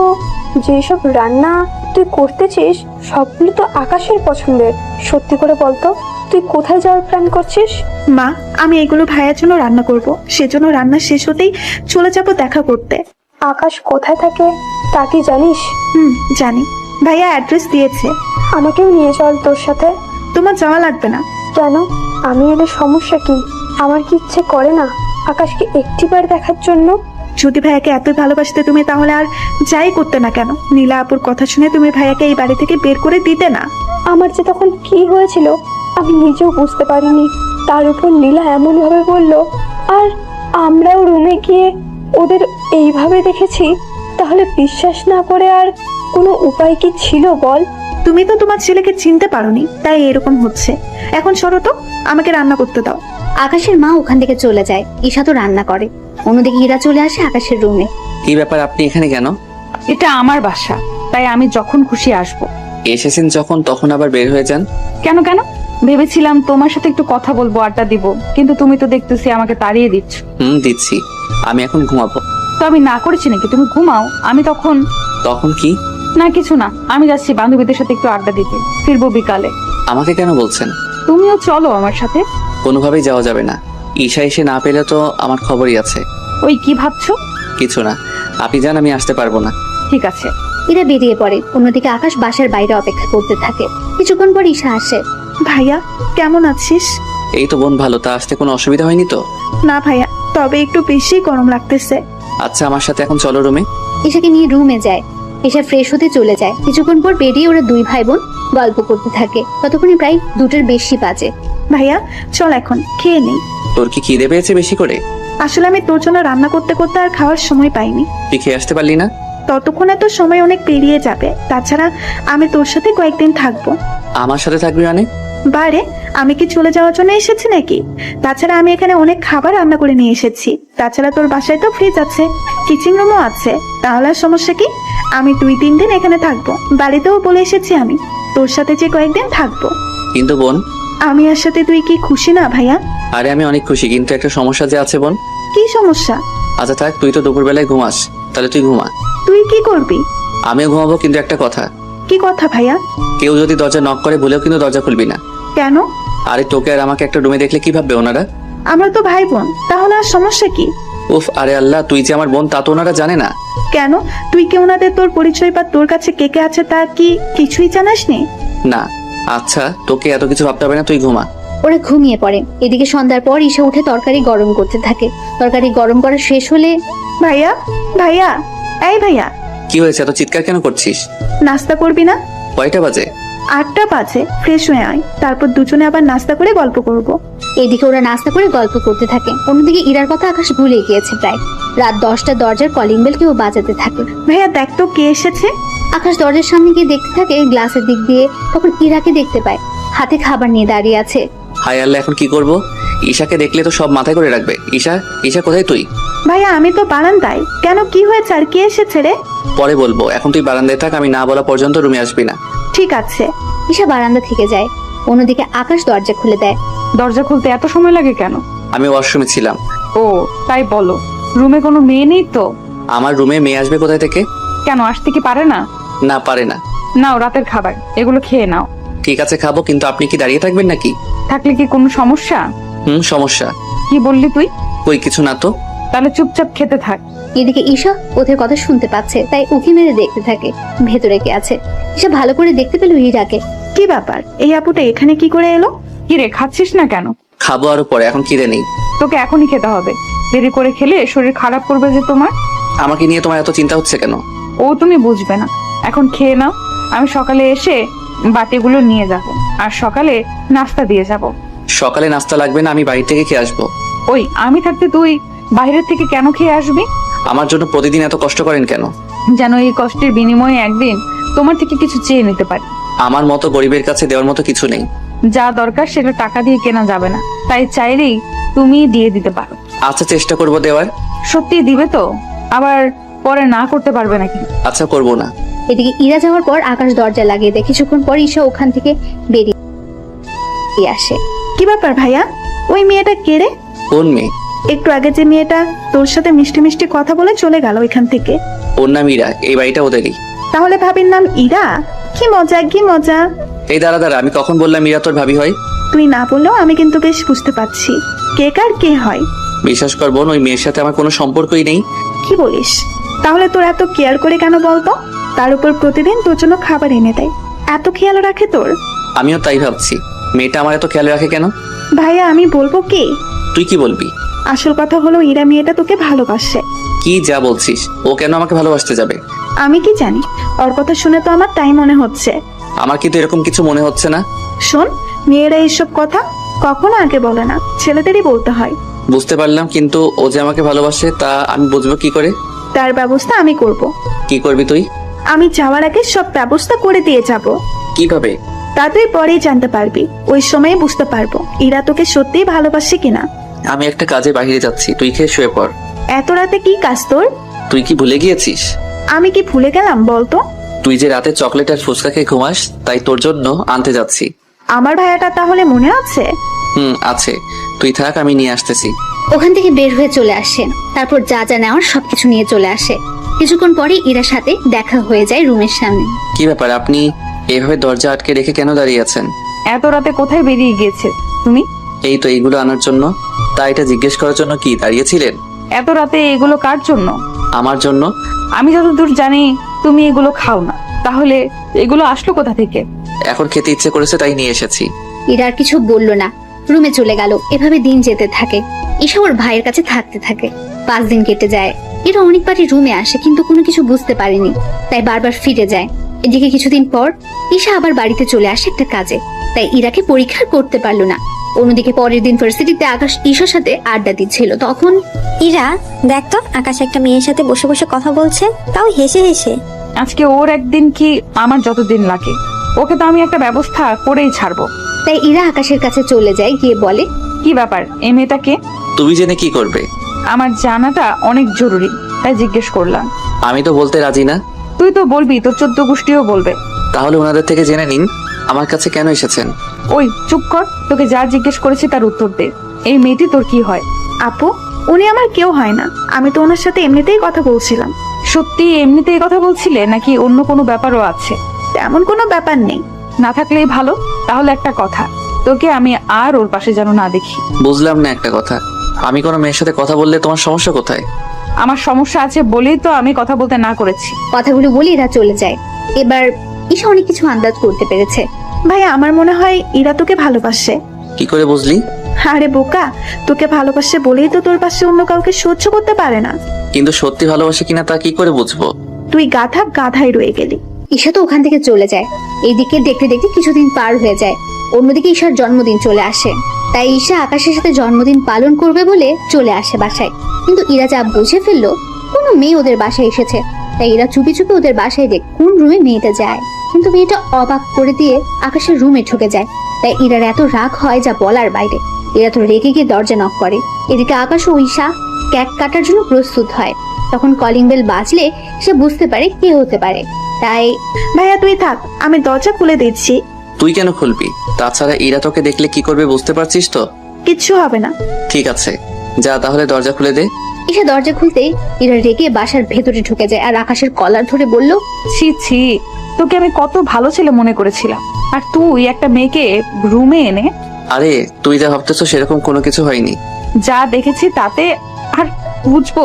যেসব রান্না তুই করতেছিস সবগুলো তো আকাশের পছন্দের। সত্যি করে বলতো, তুই কোথায় যাওয়ার প্ল্যান করছিস? মা আমি এগুলো ভাইয়ার জন্য রান্না করব, সেজন্য রান্না শেষ হতেই চলে যাব দেখা করতে। আকাশ কোথায় থাকে তা কি জানিস? জানি, ভাইয়া অ্যাড্রেস দিয়েছে। আমাকেও নিয়ে চল তোর সাথে। তোমার যাওয়া লাগবে না। কেন? আমি এলে সমস্যা কি? আমার কি ইচ্ছে করে না আকাশকে একটিবার দেখার জন্য? যদি ভাইয়াকে এতই ভালোবাসতে তুমি, তাহলে আর যাই করতে না কেন। নীলা আপুর কথা শুনে তুমি ভাইয়াকে এই বাড়ি থেকে বের করে দিতে না। আমার যে তখন কি হয়েছিল আমি নিজেও বুঝতে পারিনি। তার উপর নীলা এমন ভাবে বলল, আর আমরাও রুমে গিয়ে ওদের এইভাবে দেখেছি। তাহলে বিশ্বাস না করে আর কোনো উপায় কি ছিল বল? তুমি তো তোমার ছেলেকে চিনতে পারোনি, তাই এরকম হচ্ছে। এখন সরো তো, আমাকে রান্না করতে দাও। আকাশের মা ওখান থেকে চলে যায়। ঈশা তো রান্না করে। অন্যদিকে ইরা চলে আসে আকাশের রুমে। কি ব্যাপার, আপনি এখানে কেন? এটা আমার বাসা, তাই আমি যখন খুশি আসবো। এসেছেন যখন, তখন আবার বের হয়ে যান কেন কেন? ভেবেছিলাম তোমার সাথে একটু কথা বলবো, আড্ডা দিব, কিন্তু তুমি তো দেখতেছি আমাকে তাড়িয়ে দিচ্ছ। দিচ্ছি। আমি এখন ঘুমাবো। তো আমি না করেছি নাকি? তুমি ঘুমাও, আমি তখন কি? না কিছু না, আমি যাচ্ছি বান্ধবীদের সাথে একটু আড্ডা দিতে, ফিরবো বিকালে। আমাকে কেন বলছেন? তুমিও চলো আমার সাথে। কোনোভাবেই যাওয়া যাবে না। ঈশা এসে না পেলে তো আমার খবরই আছে। ওই কি ভাবছো? কিছু না, আপনি যান, আমি আসতে পারবো না। ঠিক আছে। ইরা বেরিয়ে পড়ে। অন্যদিকে আকাশ বাসার বাইরে অপেক্ষা করতে থাকে। কিছুক্ষণ পর ঈশা আসে। ভাইয়া কেমন আছিস? এই তো বোন ভালো, তা আসতে কোনো অসুবিধা হয়নি তো? না ভাইয়া, তবে একটু বেশি গরম লাগতেছে। আচ্ছা আমার সাথে এখন চলো রুমে। ঈশাকে নিয়ে রুমে যায়। ঈশা ফ্রেশ হতে চলে যায়। কিছুক্ষণ পর বেরিয়ে ওরা দুই ভাই বোন গল্প করতে থাকে। ততক্ষণে প্রায় 2টার বেশি বাজে। ভাইয়া চল এখন খেয়ে নেই। তোর কি খিদে পেয়েছে বেশি করে? আসলে আমি তোর জন্য রান্না করতে করতে আর খাওয়ার সময় পাইনি। তুই খেয়ে আসতে পারলি না? ততক্ষণে তো সময় অনেক পেরিয়ে যাবে। তাছাড়া আমি তোর সাথে কয়েকদিন থাকবো। আমার সাথে থাকবি মানে? বারে, আমি কি চলে যাওয়ার জন্য এসেছি নাকি? তাছাড়া আমি এখানে অনেক খাবার রান্না করে নিয়ে এসেছি। তাছাড়া তোর বাসায় তো ফ্রিজ আছে, কিচেন রুমও আছে। তাহলে আর সমস্যা কি? আমি 2-3 দিন এখানে থাকবো। বাড়িতেও বলে এসেছি আমি। তোর সাথে যে কয়েকদিন থাকবো। কিন্তু বোন, আমি আর সাথে তুই কি খুশি না ভাইয়া? আরে আমি অনেক খুশি, কিন্তু একটা সমস্যা যে আছে বোন। কি সমস্যা? আচ্ছা থাক, তুই তো দুপুরবেলায় ঘুমাস, তাহলে তুই ঘুমা। তুই কি করবি? আমিও ঘুমাবো, কিন্তু একটা কথা। কি কথা ভাইয়া? কেউ যদি দরজা নক করে ভুলেও কিন্তু দরজা খুলবি না। কেন? আরে তোকে আর আমাকে একটা রুমে দেখলে কি ভাববে ওনারা? আমরা তো ভাই বোন, তাহলে আর সমস্যা কি? উফ, আরে আল্লাহ, তুই যে আমার বোন তা তো ওনারা জানে না। কেন? তুই কি ওনাদের তোর পরিচয় বা তোর কাছে কে কে আছে তা কি কিছুই জানাসনি? না। আচ্ছা, তোকে এত কিছু ভাবতে হবে না, তুই ঘুমা। ওরা ঘুমিয়ে পড়ে। এদিকে সন্ধ্যার পর ঈশা উঠে তরকারি গরম করতে থাকে। তরকারি গরম করা শেষ হলে, ভাইয়া, ভাইয়া, এই ভাইয়া, কি হয়েছে, এত চিৎকার কেন করছিস? নাস্তা করবি না? কয়টা বাজে? 8টা বাজে। ফ্রেশ হয়ে আয়, তারপর দুজনে আবার নাস্তা করে গল্প করব। এদিকে ওরা নাস্তা করে গল্প করতে থাকে। অন্যদিকে ইরার কথা আকাশ ভুলে গিয়েছে প্রায়। রাত 10টা দরজার কলিং বেল কেউ বাজাতে থাকে। ভাইয়া দেখ তো কে এসেছে। আকাশ দরজার সামনে গিয়ে দেখতে থাকে গ্লাসের দিক দিয়ে, তখন ইরাকে দেখতে পায় হাতে খাবার নিয়ে দাঁড়িয়ে আছে। হায় আল্লাহ, এখন কি করব? ঈশাকে দেখলে তো সব মাথায় করে রাখবে। ঈশা, ঈশা কোথায় তুই? ভাইয়া আমি তো বারান্দায়। কেন, কি হয়েছে আর কে এসেছে রে? পরে বলবো, এখন তুই বারান্দায় থাক, আমি না বলা পর্যন্ত রুমে আসবি না। ঠিক আছে। ঈশা বারান্দা থেকে যায়। অন্যদিকে আকাশ দরজা খুলে দেয়। দরজা খুলতে এত সময় লাগে কেন? আমি ওয়াশরুমে ছিলাম। ও তাই বলো, রুমে কোনো মেয়ে নেই তো? আমার রুমে মেয়ে আসবে কোথায় থেকে? কেন, আসতে কি পারে না? না, পারে না। নাও রাতের খাবার, এগুলো খেয়ে নাও। ঠিক আছে খাবো, কিন্তু আপনি কি দাঁড়িয়ে থাকবেন নাকি? থাকলে কি কোনো সমস্যা? সমস্যা। কি বললি তুই? কই কিছু না তো। তাহলে চুপচাপ খেতে থাক। এদিকে ঈশা ওদের কথা শুনতে পাচ্ছে, তাই উকি মেরে দেখতে থাকে ভেতরে কে আছে। ঈশা ভালো করে দেখতে পেল ইরাকে। কি ব্যাপার, এই আপুটা এখানে কি করে এলো? কি রে, খাচ্ছিস না কেন? খাবো আরো পরে, এখন খিদে নেই। তোকে এখনই খেতে হবে, দেরি করে খেলে শরীর খারাপ করবে যে তোমার। আমাকে নিয়ে তোমার এত চিন্তা হচ্ছে কেন? ও তুমি বুঝবে না, এখন খেয়ে নাও। আমি সকালে এসে বাটিগুলো নিয়ে যাব, আর সকালে নাস্তা দিয়ে যাব। সকালে নাস্তা লাগবে না, আমি বাড়ি থেকে খেয়ে আসবো। ওই আমি থাকতে তুই বাইরের থেকে কেন খেয়ে আসবি? আমার জন্য প্রতিদিন এত কষ্ট করেন কেন? যেন এই কষ্টের বিনিময়ে একদিন তোমার থেকে কিছু চেয়ে নিতে পারি। আমার মতো গরিবের কাছে দেওয়ার মতো কিছু নেই। যা দরকার সেটা টাকা দিয়ে কেনা যাবে না, তাই চাইলেই তুমি দিয়ে দিতে পারো। আচ্ছা, চেষ্টা করবো দেওয়ার। সত্যি দিবে তো? আবার পরে না করতে পারবে নাকি? আচ্ছা, করবো না। এদিকে ইরা যাওয়ার পর আকাশ দরজা লাগিয়ে দেয়। কিছুক্ষণ পর ঈশা ওখান থেকে বেরিয়ে আসে। কি ব্যাপার ভাইয়া, ওই মেয়েটা কে রে? কোন মেয়ে? একটু আগে যে মেয়েটা তোর সাথে মিষ্টি মিষ্টি কথা বলে চলে গেল এখান থেকে। ওর নাম ইরা, এই বাড়িটা ওদেরই। তাহলে ভাবির নাম ইরা? কি মজা, কি মজা। এই দাঁড়া দাঁড়া, আমি কখন বললাম ইরা তোর ভাবি হয়? তুই না বললেও আমি কিন্তু বেশ বুঝতে পারছি কে কার কে হয়। বিশ্বাস কর বোন, ওই মেয়ের সাথে আমার কোনো সম্পর্কই নেই। কি বলিস? তাহলে তোর এত কেয়ার করে কেন বলতো? তার উপর প্রতিদিন তোর জন্য খাবার এনে দেয়, এত খেয়াল রাখে তোর। আমিও তাই ভাবছি, মেয়েটা আমার এত খেয়াল রাখে কেন? ভাইয়া আমি বলবো কি? তুই কি বলবি? আসল কথা হলো ইরা মেয়েটা তোকে ভালোবাসে। কি যা বলছিস? ও কেন আমাকে ভালোবাসতে যাবে? আমি কি জানি, ওর কথা শুনে তো আমার তাই মনে হচ্ছে। আমার কিন্তু এরকম কিছু মনে হচ্ছে না। শোন, মেয়েরা এইসব কথা কখনো আগে বলে না, ছেলেদেরই বলতে হয়। বুঝতে পারলাম, কিন্তু ও যে আমাকে ভালোবাসে তা আমি বুঝবো কি করে? তার ব্যবস্থা আমি করব। কি করবি তুই? আমি যাওয়ার আগে সব ব্যবস্থা করে দিয়ে যাব। কিভাবে? তা তুই পরেই জানতে পারবি, ওই সময় বুঝতে পারবো ইরা তোকে সত্যিই ভালোবাসে কিনা। আমি একটা কাজে বাইরে যাচ্ছি, তুই খেয়ে শুয়ে পড়। এত রাতে কি কাজ তোর? তুই কি ভুলে গিয়েছিস? আমি কি ভুলে গেলাম বলতো? তুই যে রাতে চকলেট আর ফুচকা খেয়ে ঘুমাস, তাই তোর জন্য আনতে যাচ্ছি। আমার ভাইয়াটা তাহলে মনে আছে? আছে। তুই থাক, আমি নিয়ে আসতেছি। ওখান থেকে বের হয়ে চলে আসে। তারপর যা যা নেওয়ার সবকিছু নিয়ে চলে আসে। কিছুক্ষণ পরে ইরার সাথে দেখা হয়ে যায় রুমের সামনে। কি ব্যাপার, আপনি এভাবে দরজা আটকে রেখে কেন দাঁড়িয়ে আছেন? এত রাতে কোথায় বেরিয়ে গিয়েছে তুমি? এই তো এইগুলো আনার জন্য। তা এটা জিজ্ঞেস করার জন্য কি দাঁড়িয়েছিলেন? এত রাতে এগুলো কার জন্য? আমার জন্য। আমি যতদূর জানি তুমি এগুলো খাও না, তাহলে এগুলো আসলো কোথা থেকে? এখন খেতে ইচ্ছে করেছে তাই নিয়ে এসেছি। ইরা আর কিছু বলল না, রুমে চলে গেল। এভাবে দিন যেতে থাকে। ঈশা ওর ভাইয়ের কাছে থাকতে থাকে। 5 দিন কেটে যায়। এরা অনেকবারই রুমে আসে, কিন্তু কোনো কিছু বুঝতে পারেনি, তাই বারবার ফিরে যায়। এদিকে কিছুদিন পর ঈশা আবার বাড়িতে চলে আসে একটা কাজে, তাই ইরাকে পরীক্ষা করতে পারলো না। অন্যদিকে পরের দিন ভার্সিটিতে আকাশ ঈশার সাথে আড্ডা দিচ্ছিল। তখন ইরা, দেখ তো আকাশ একটা মেয়ের সাথে বসে বসে কথা বলছে, তাও হেসে হেসে। আজকে ওর একদিন কি আমার যতদিন লাগে, ওকে তো আমি একটা ব্যবস্থা করেই ছাড়বো। তাই ইরা আকাশের কাছে চলে যায়, গিয়ে বলে, কি ব্যাপার, এই মেয়েটাকে? তুমি জেনে কি করবে? আমার জানাটা অনেক জরুরি, তাই জিজ্ঞেস করলাম। আমি তো বলতে রাজি না। তুই তো বলবি, তোর 14 গোষ্ঠীও বলবে। তাহলে ওনাদের থেকে জেনে নিন আমার কাছে কেন এসেছেন। ওই চুপ কর, তোকে যা জিজ্ঞেস করেছি তার উত্তর দে। এই মেয়েটি তোর কি হয়? আপু, উনি আমার কেউ হয় না, আমি তো ওনার সাথে এমনিতেই কথা বলছিলাম। সত্যি এমনিতেই কথা বলছিলে নাকি অন্য কোনো ব্যাপারও আছে? তেমন কোনো ব্যাপার নেই। না থাকলেই ভালো। তাহলে একটা কথা, তোকে আমি আর ওর পাশে যেন না দেখি। বুঝলাম না একটা কথা, আমি কোনো মেয়ের সাথে কথা বললে তোমার সমস্যা কোথায়? আমার সমস্যা আছে বলেই তো আমি কথা বলতে না করেছি। কথাগুলো বলে ইরা চলে যায়। এবার ঈশা অনেক কিছু আন্দাজ করতে পেরেছে। ভাইয়া, আমার মনে হয় ইরা তোকে ভালোবাসে। কি করে বুঝলি? আরে বোকা, তোকে ভালোবাসে বলেই তো তোর পাশে অন্য কাউকে সহ্য করতে পারে না। কিন্তু সত্যি ভালোবাসে কিনা তা কি করে বুঝবো? তুই গাধাই রয়ে গেলি। ঈশা তো ওখান থেকে চলে যায়। এইদিকে দেখতে দেখতে কিছুদিন পার হয়ে যায়। অন্যদিকে ঈশার জন্মদিন চলে আসে। তাই ঈশা আকাশের সাথে জন্মদিন পালন করবে বলে চলে আসে বাসায়। কিন্তু ইরা যা বুঝে ফেললো কোনো মেয়ে ওদের বাসায় এসেছে। তাই ইরা চুপি চুপি ওদের বাসায় দেখ কোন রুমে মেয়েটা যায়। কিন্তু মেয়েটা অবাক করে দিয়ে আকাশের রুমে ঢুকে যায়। তাই ইরার এত রাগ হয় যা বলার বাইরে। ইরা তো রেগে গিয়ে দরজা নক করে। এদিকে আকাশ ও ঈশা কেক কাটার জন্য প্রস্তুত হয়। তখন কলিং বেল বাজলে সে বুঝতে পারে কে হতে পারে। তাই ভাইয়া তুই থাক, আমি দরজা খুলে দিচ্ছি। তুই কেন খুলবি? তাছাড়া ইরা তোকে দেখলে কি করবে বুঝতে পারছিস তো? কিচ্ছু হবে না। ঠিক আছে, যা তাহলে দরজা খুলে দে। ঈশা দরজা খুলতেই ইরা রেগে বাসার ভেতরে ঢুকে যায় আর আকাশের কলার ধরে বলল, ছি ছি, তোকে আমি কত ভালো ছেলে মনে করেছিলাম, আর তুই একটা মেয়েকে রুমে এনে। আরে তুই যা ভাবতেছো সেরকম কোনো কিছু হয়নি। যা দেখেছি তাতে আর বুঝবো?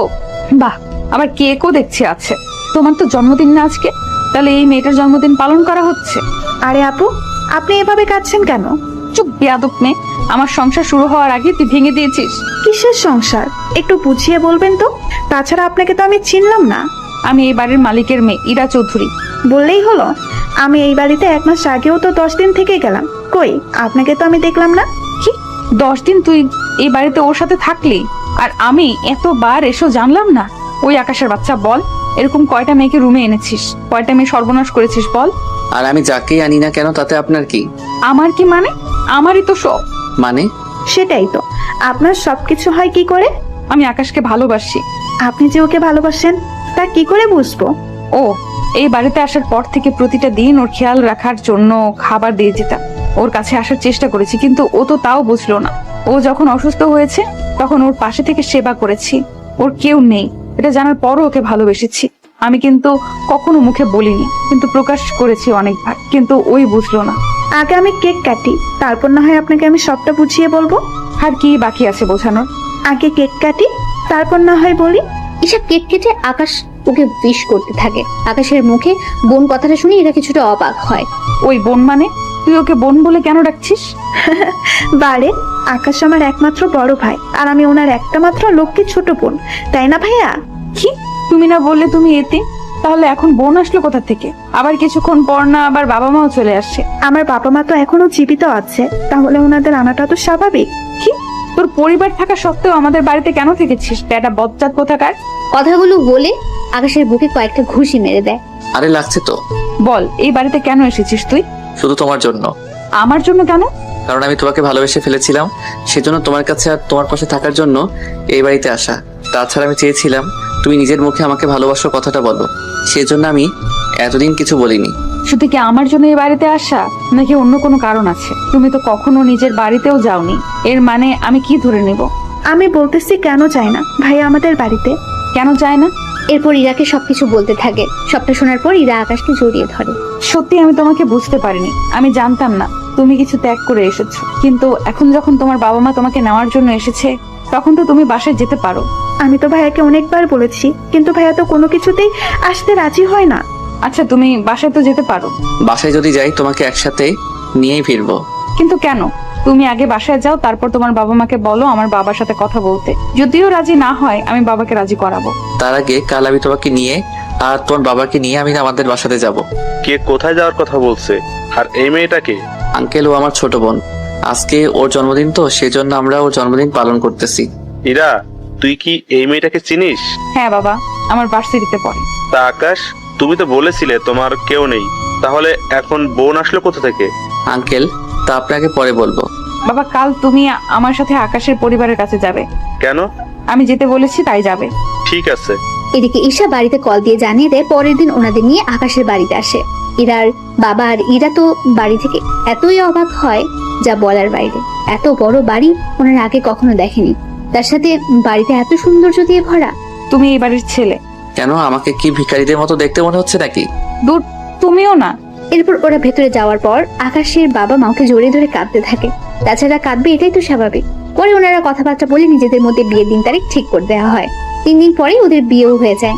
বাহ, আবার কেকও দেখছি আছে। তোমার তো জন্মদিন না আজকে, তাহলে এই মেয়েটার জন্মদিন পালন করা হচ্ছে? আরে আপু, আপনি এভাবে কাঁদছেন কেন? চুপ বেয়াদব মেয়ে, আমার সংসার শুরু হওয়ার আগে তুই ভেঙে দিয়েছিস। কিসের সংসার? একটু বুঝিয়ে বলবেন তো। তাছাড়া আপনাকে তো আমি চিনলাম না। আমি এই বাড়ির মালিকের মেয়ে ইরা চৌধুরী। বললেই হলো। আমি এই বাড়িতে 1 মাস আগেও তো 10 দিন থেকে গেলাম। কই, আপনাকে তো আমি দেখলাম না। কি 10 দিন তুই এই বাড়িতে ওর সাথে থাকলি, আর আমি এতবার এসো জানলাম না? ওই আকাশের বাচ্চা, বল এরকম কয়টা মেয়েকে রুমে এনেছিস? কয়টা মেয়ে সর্বনাশ করেছিস বল? আর আমি যাকেই আনি না কেন তাতে আপনার কি? আমার কি মানে? আমারই তো সব। মানে? সেটাই তো, আপনার সবকিছু হয় কি করে? আমি আকাশকে ভালোবাসি। আপনি যে ওকে ভালোবাসেন তা কি করে বুঝবো? ও, এই বাড়িতে আসার পর থেকে প্রতিটা দিন ওর খেয়াল রাখার জন্য খাবার দিয়ে যেতাম। ওর কাছে আসার চেষ্টা করেছি, কিন্তু ও তো তাও বুঝলো না। ও যখন অসুস্থ হয়েছে তখন ওর পাশে থেকে সেবা করেছি। ওর কেউ নেই এটা জানার পরও ওকে ভালোবেসেছি। আমি কিন্তু কখনো মুখে বলিনি, কিন্তু প্রকাশ করেছি অনেকবার, কিন্তু ওই বুঝলো না। আগে আমি কেক কাটি, তারপর না হয় আপনাকে আমি সবটা বুঝিয়ে বলবো। আর কি বাকি আছে বোঝানোর? আগে কেক কাটি, তারপর না হয় বলি। ঈশা কেক কেটে আকাশ ওকে উইশ করতে থাকে। আকাশের মুখে বোন কথাটা শুনে এরা কিছুটা অবাক হয়। ওই বোন মানে? তুই ওকে বোন বলে কেন ডাকছিস? বারে, আকাশ আমার একমাত্র বড় ভাই, আর আমি ওনার একটা মাত্র লক্ষ্মী ছোট বোন, তাই না ভাইয়া? কি, তুমি না বললে তুমি এতে? তাহলে এখন বোন আসলো কোথা থেকে? আবার কিছুক্ষণ পর না আবার বাবা মাও চলে আসছে। আমার বাবা মা তো এখনো জীবিত আছে, তাহলে ওনাদের আনাটা তো স্বাভাবিক। কি, তোর পরিবার থাকা সত্ত্বেও আমাদের বাড়িতে কেন থেকেছিস? এটা বজ্জাত কোথাকার। কথাগুলো বলে আকাশের বুকে কয়েকটা ঘুষি মেরে দেয়। আরে লাগছে তো। বল, এই বাড়িতে কেন এসেছিস তুই? শুধু তোমার জন্য। আমার জন্য কেন? কারণ আমি তোমাকে ভালোবেসে ফেলেছিলাম, সেজন্য তোমার কাছে আর তোমার পাশে থাকার জন্য এই বাড়িতে আসা। তাছাড়া আমি চেয়েছিলাম তুমি নিজের মুখে আমাকে ভালোবাসার কথাটা বলো, সেজন্য আমি এতদিন কিছু বলিনি। শুধু কি আমার জন্য এই বাড়িতে আসা, নাকি অন্য কোনো কারণ আছে? তুমি তো কখনো নিজের বাড়িতেও যাওনি, এর মানে আমি কি ধরে নেব? আমি বলতেছি কেন চাই না ভাইয়া আমাদের বাড়িতে? কেন চায় না? এরপর ইরাকে সবকিছু বলতে থাকে। সবটা শোনার পর ইরা আকাশকে জড়িয়ে ধরে। সত্যি আমি তোমাকে বুঝতে পারিনি। আমি জানতাম না তুমি কিছু ত্যাগ করে এসেছো, কিন্তু এখন যখন তোমার বাবা মা তোমাকে নেওয়ার জন্য এসেছে তখন তো তুমি বাসায় যেতে পারো। আমি তো ভাইয়াকে অনেকবার বলেছি, কিন্তু ভাইয়া তো কোনো কিছুতেই আসতে রাজি হয় না। আচ্ছা, তুমি বাসায় তো যেতে পারো। বাসায় যদি যাই তোমাকে একসাথে নিয়েই ফিরবো। কিন্তু কেন? তুমি আগে বাসায় যাও, তারপর তোমার বাবা মাকে বলো আমার বাবার সাথে কথা বলতে। যদিও রাজি না হয় আমি বাবাকে রাজি করাবো। তার আগে কাল আমি তোমাকে নিয়ে আর তোমার বাবাকে নিয়ে আমি আমাদের বাসাতে যাব। কে কোথায় যাওয়ার কথা বলছে? আর এই মেয়েটাকে? আঙ্কেল, ও আমার ছোট বোন। আজকে ওর জন্মদিন তো, সেজন্য আমরা ওর জন্মদিন পালন করতেছি। ইরা, তুই কি এই মেয়েটাকে চিনিস? হ্যাঁ বাবা, আমার ভার্সিটিতে পড়ে। তা আকাশ, তুমি তো বলেছিলে তোমার কেউ নেই, তাহলে এখন বোন আসলো কোথা থেকে? আঙ্কেল, তা আপনাকে পরে বলবো। বাবা, কাল তুমি আমার সাথে আকাশের পরিবারের কাছে যাবে। কেন? আমি যেতে বলেছি তাই যাবে। ঠিক আছে। এদিকে ঈশা বাড়িতে কল দিয়ে জানিয়ে দেয় পরের দিন ওনাদের নিয়ে আকাশের বাড়িতে আসে। ইরার বাবা আর ইরা তো বাড়ি থেকে এতই অবাক হয় যা বলার বাইরে। এত বড় বাড়ি ওনার আগে কখনো দেখেনি, তার সাথে বাড়িতে এত সৌন্দর্য দিয়ে ভরা। তুমি এই বাড়ির ছেলে। কেন আমাকে কি ভিখারিদের মতো দেখতে মনে হচ্ছে নাকি? দূর, তুমিও না। এরপর ওরা ভেতরে যাওয়ার পর আকাশের বাবা মাকে জড়িয়ে ধরে কাঁদতে থাকে। তাছাড়া কাঁদবে এটাই তো স্বাভাবিক। পরে ওনারা কথাবার্তা বলে নিজেদের মধ্যে বিয়ের দিন তারিখ ঠিক করে দেওয়া হয়। 3 দিন পরেই ওদের বিয়েও হয়ে যায়।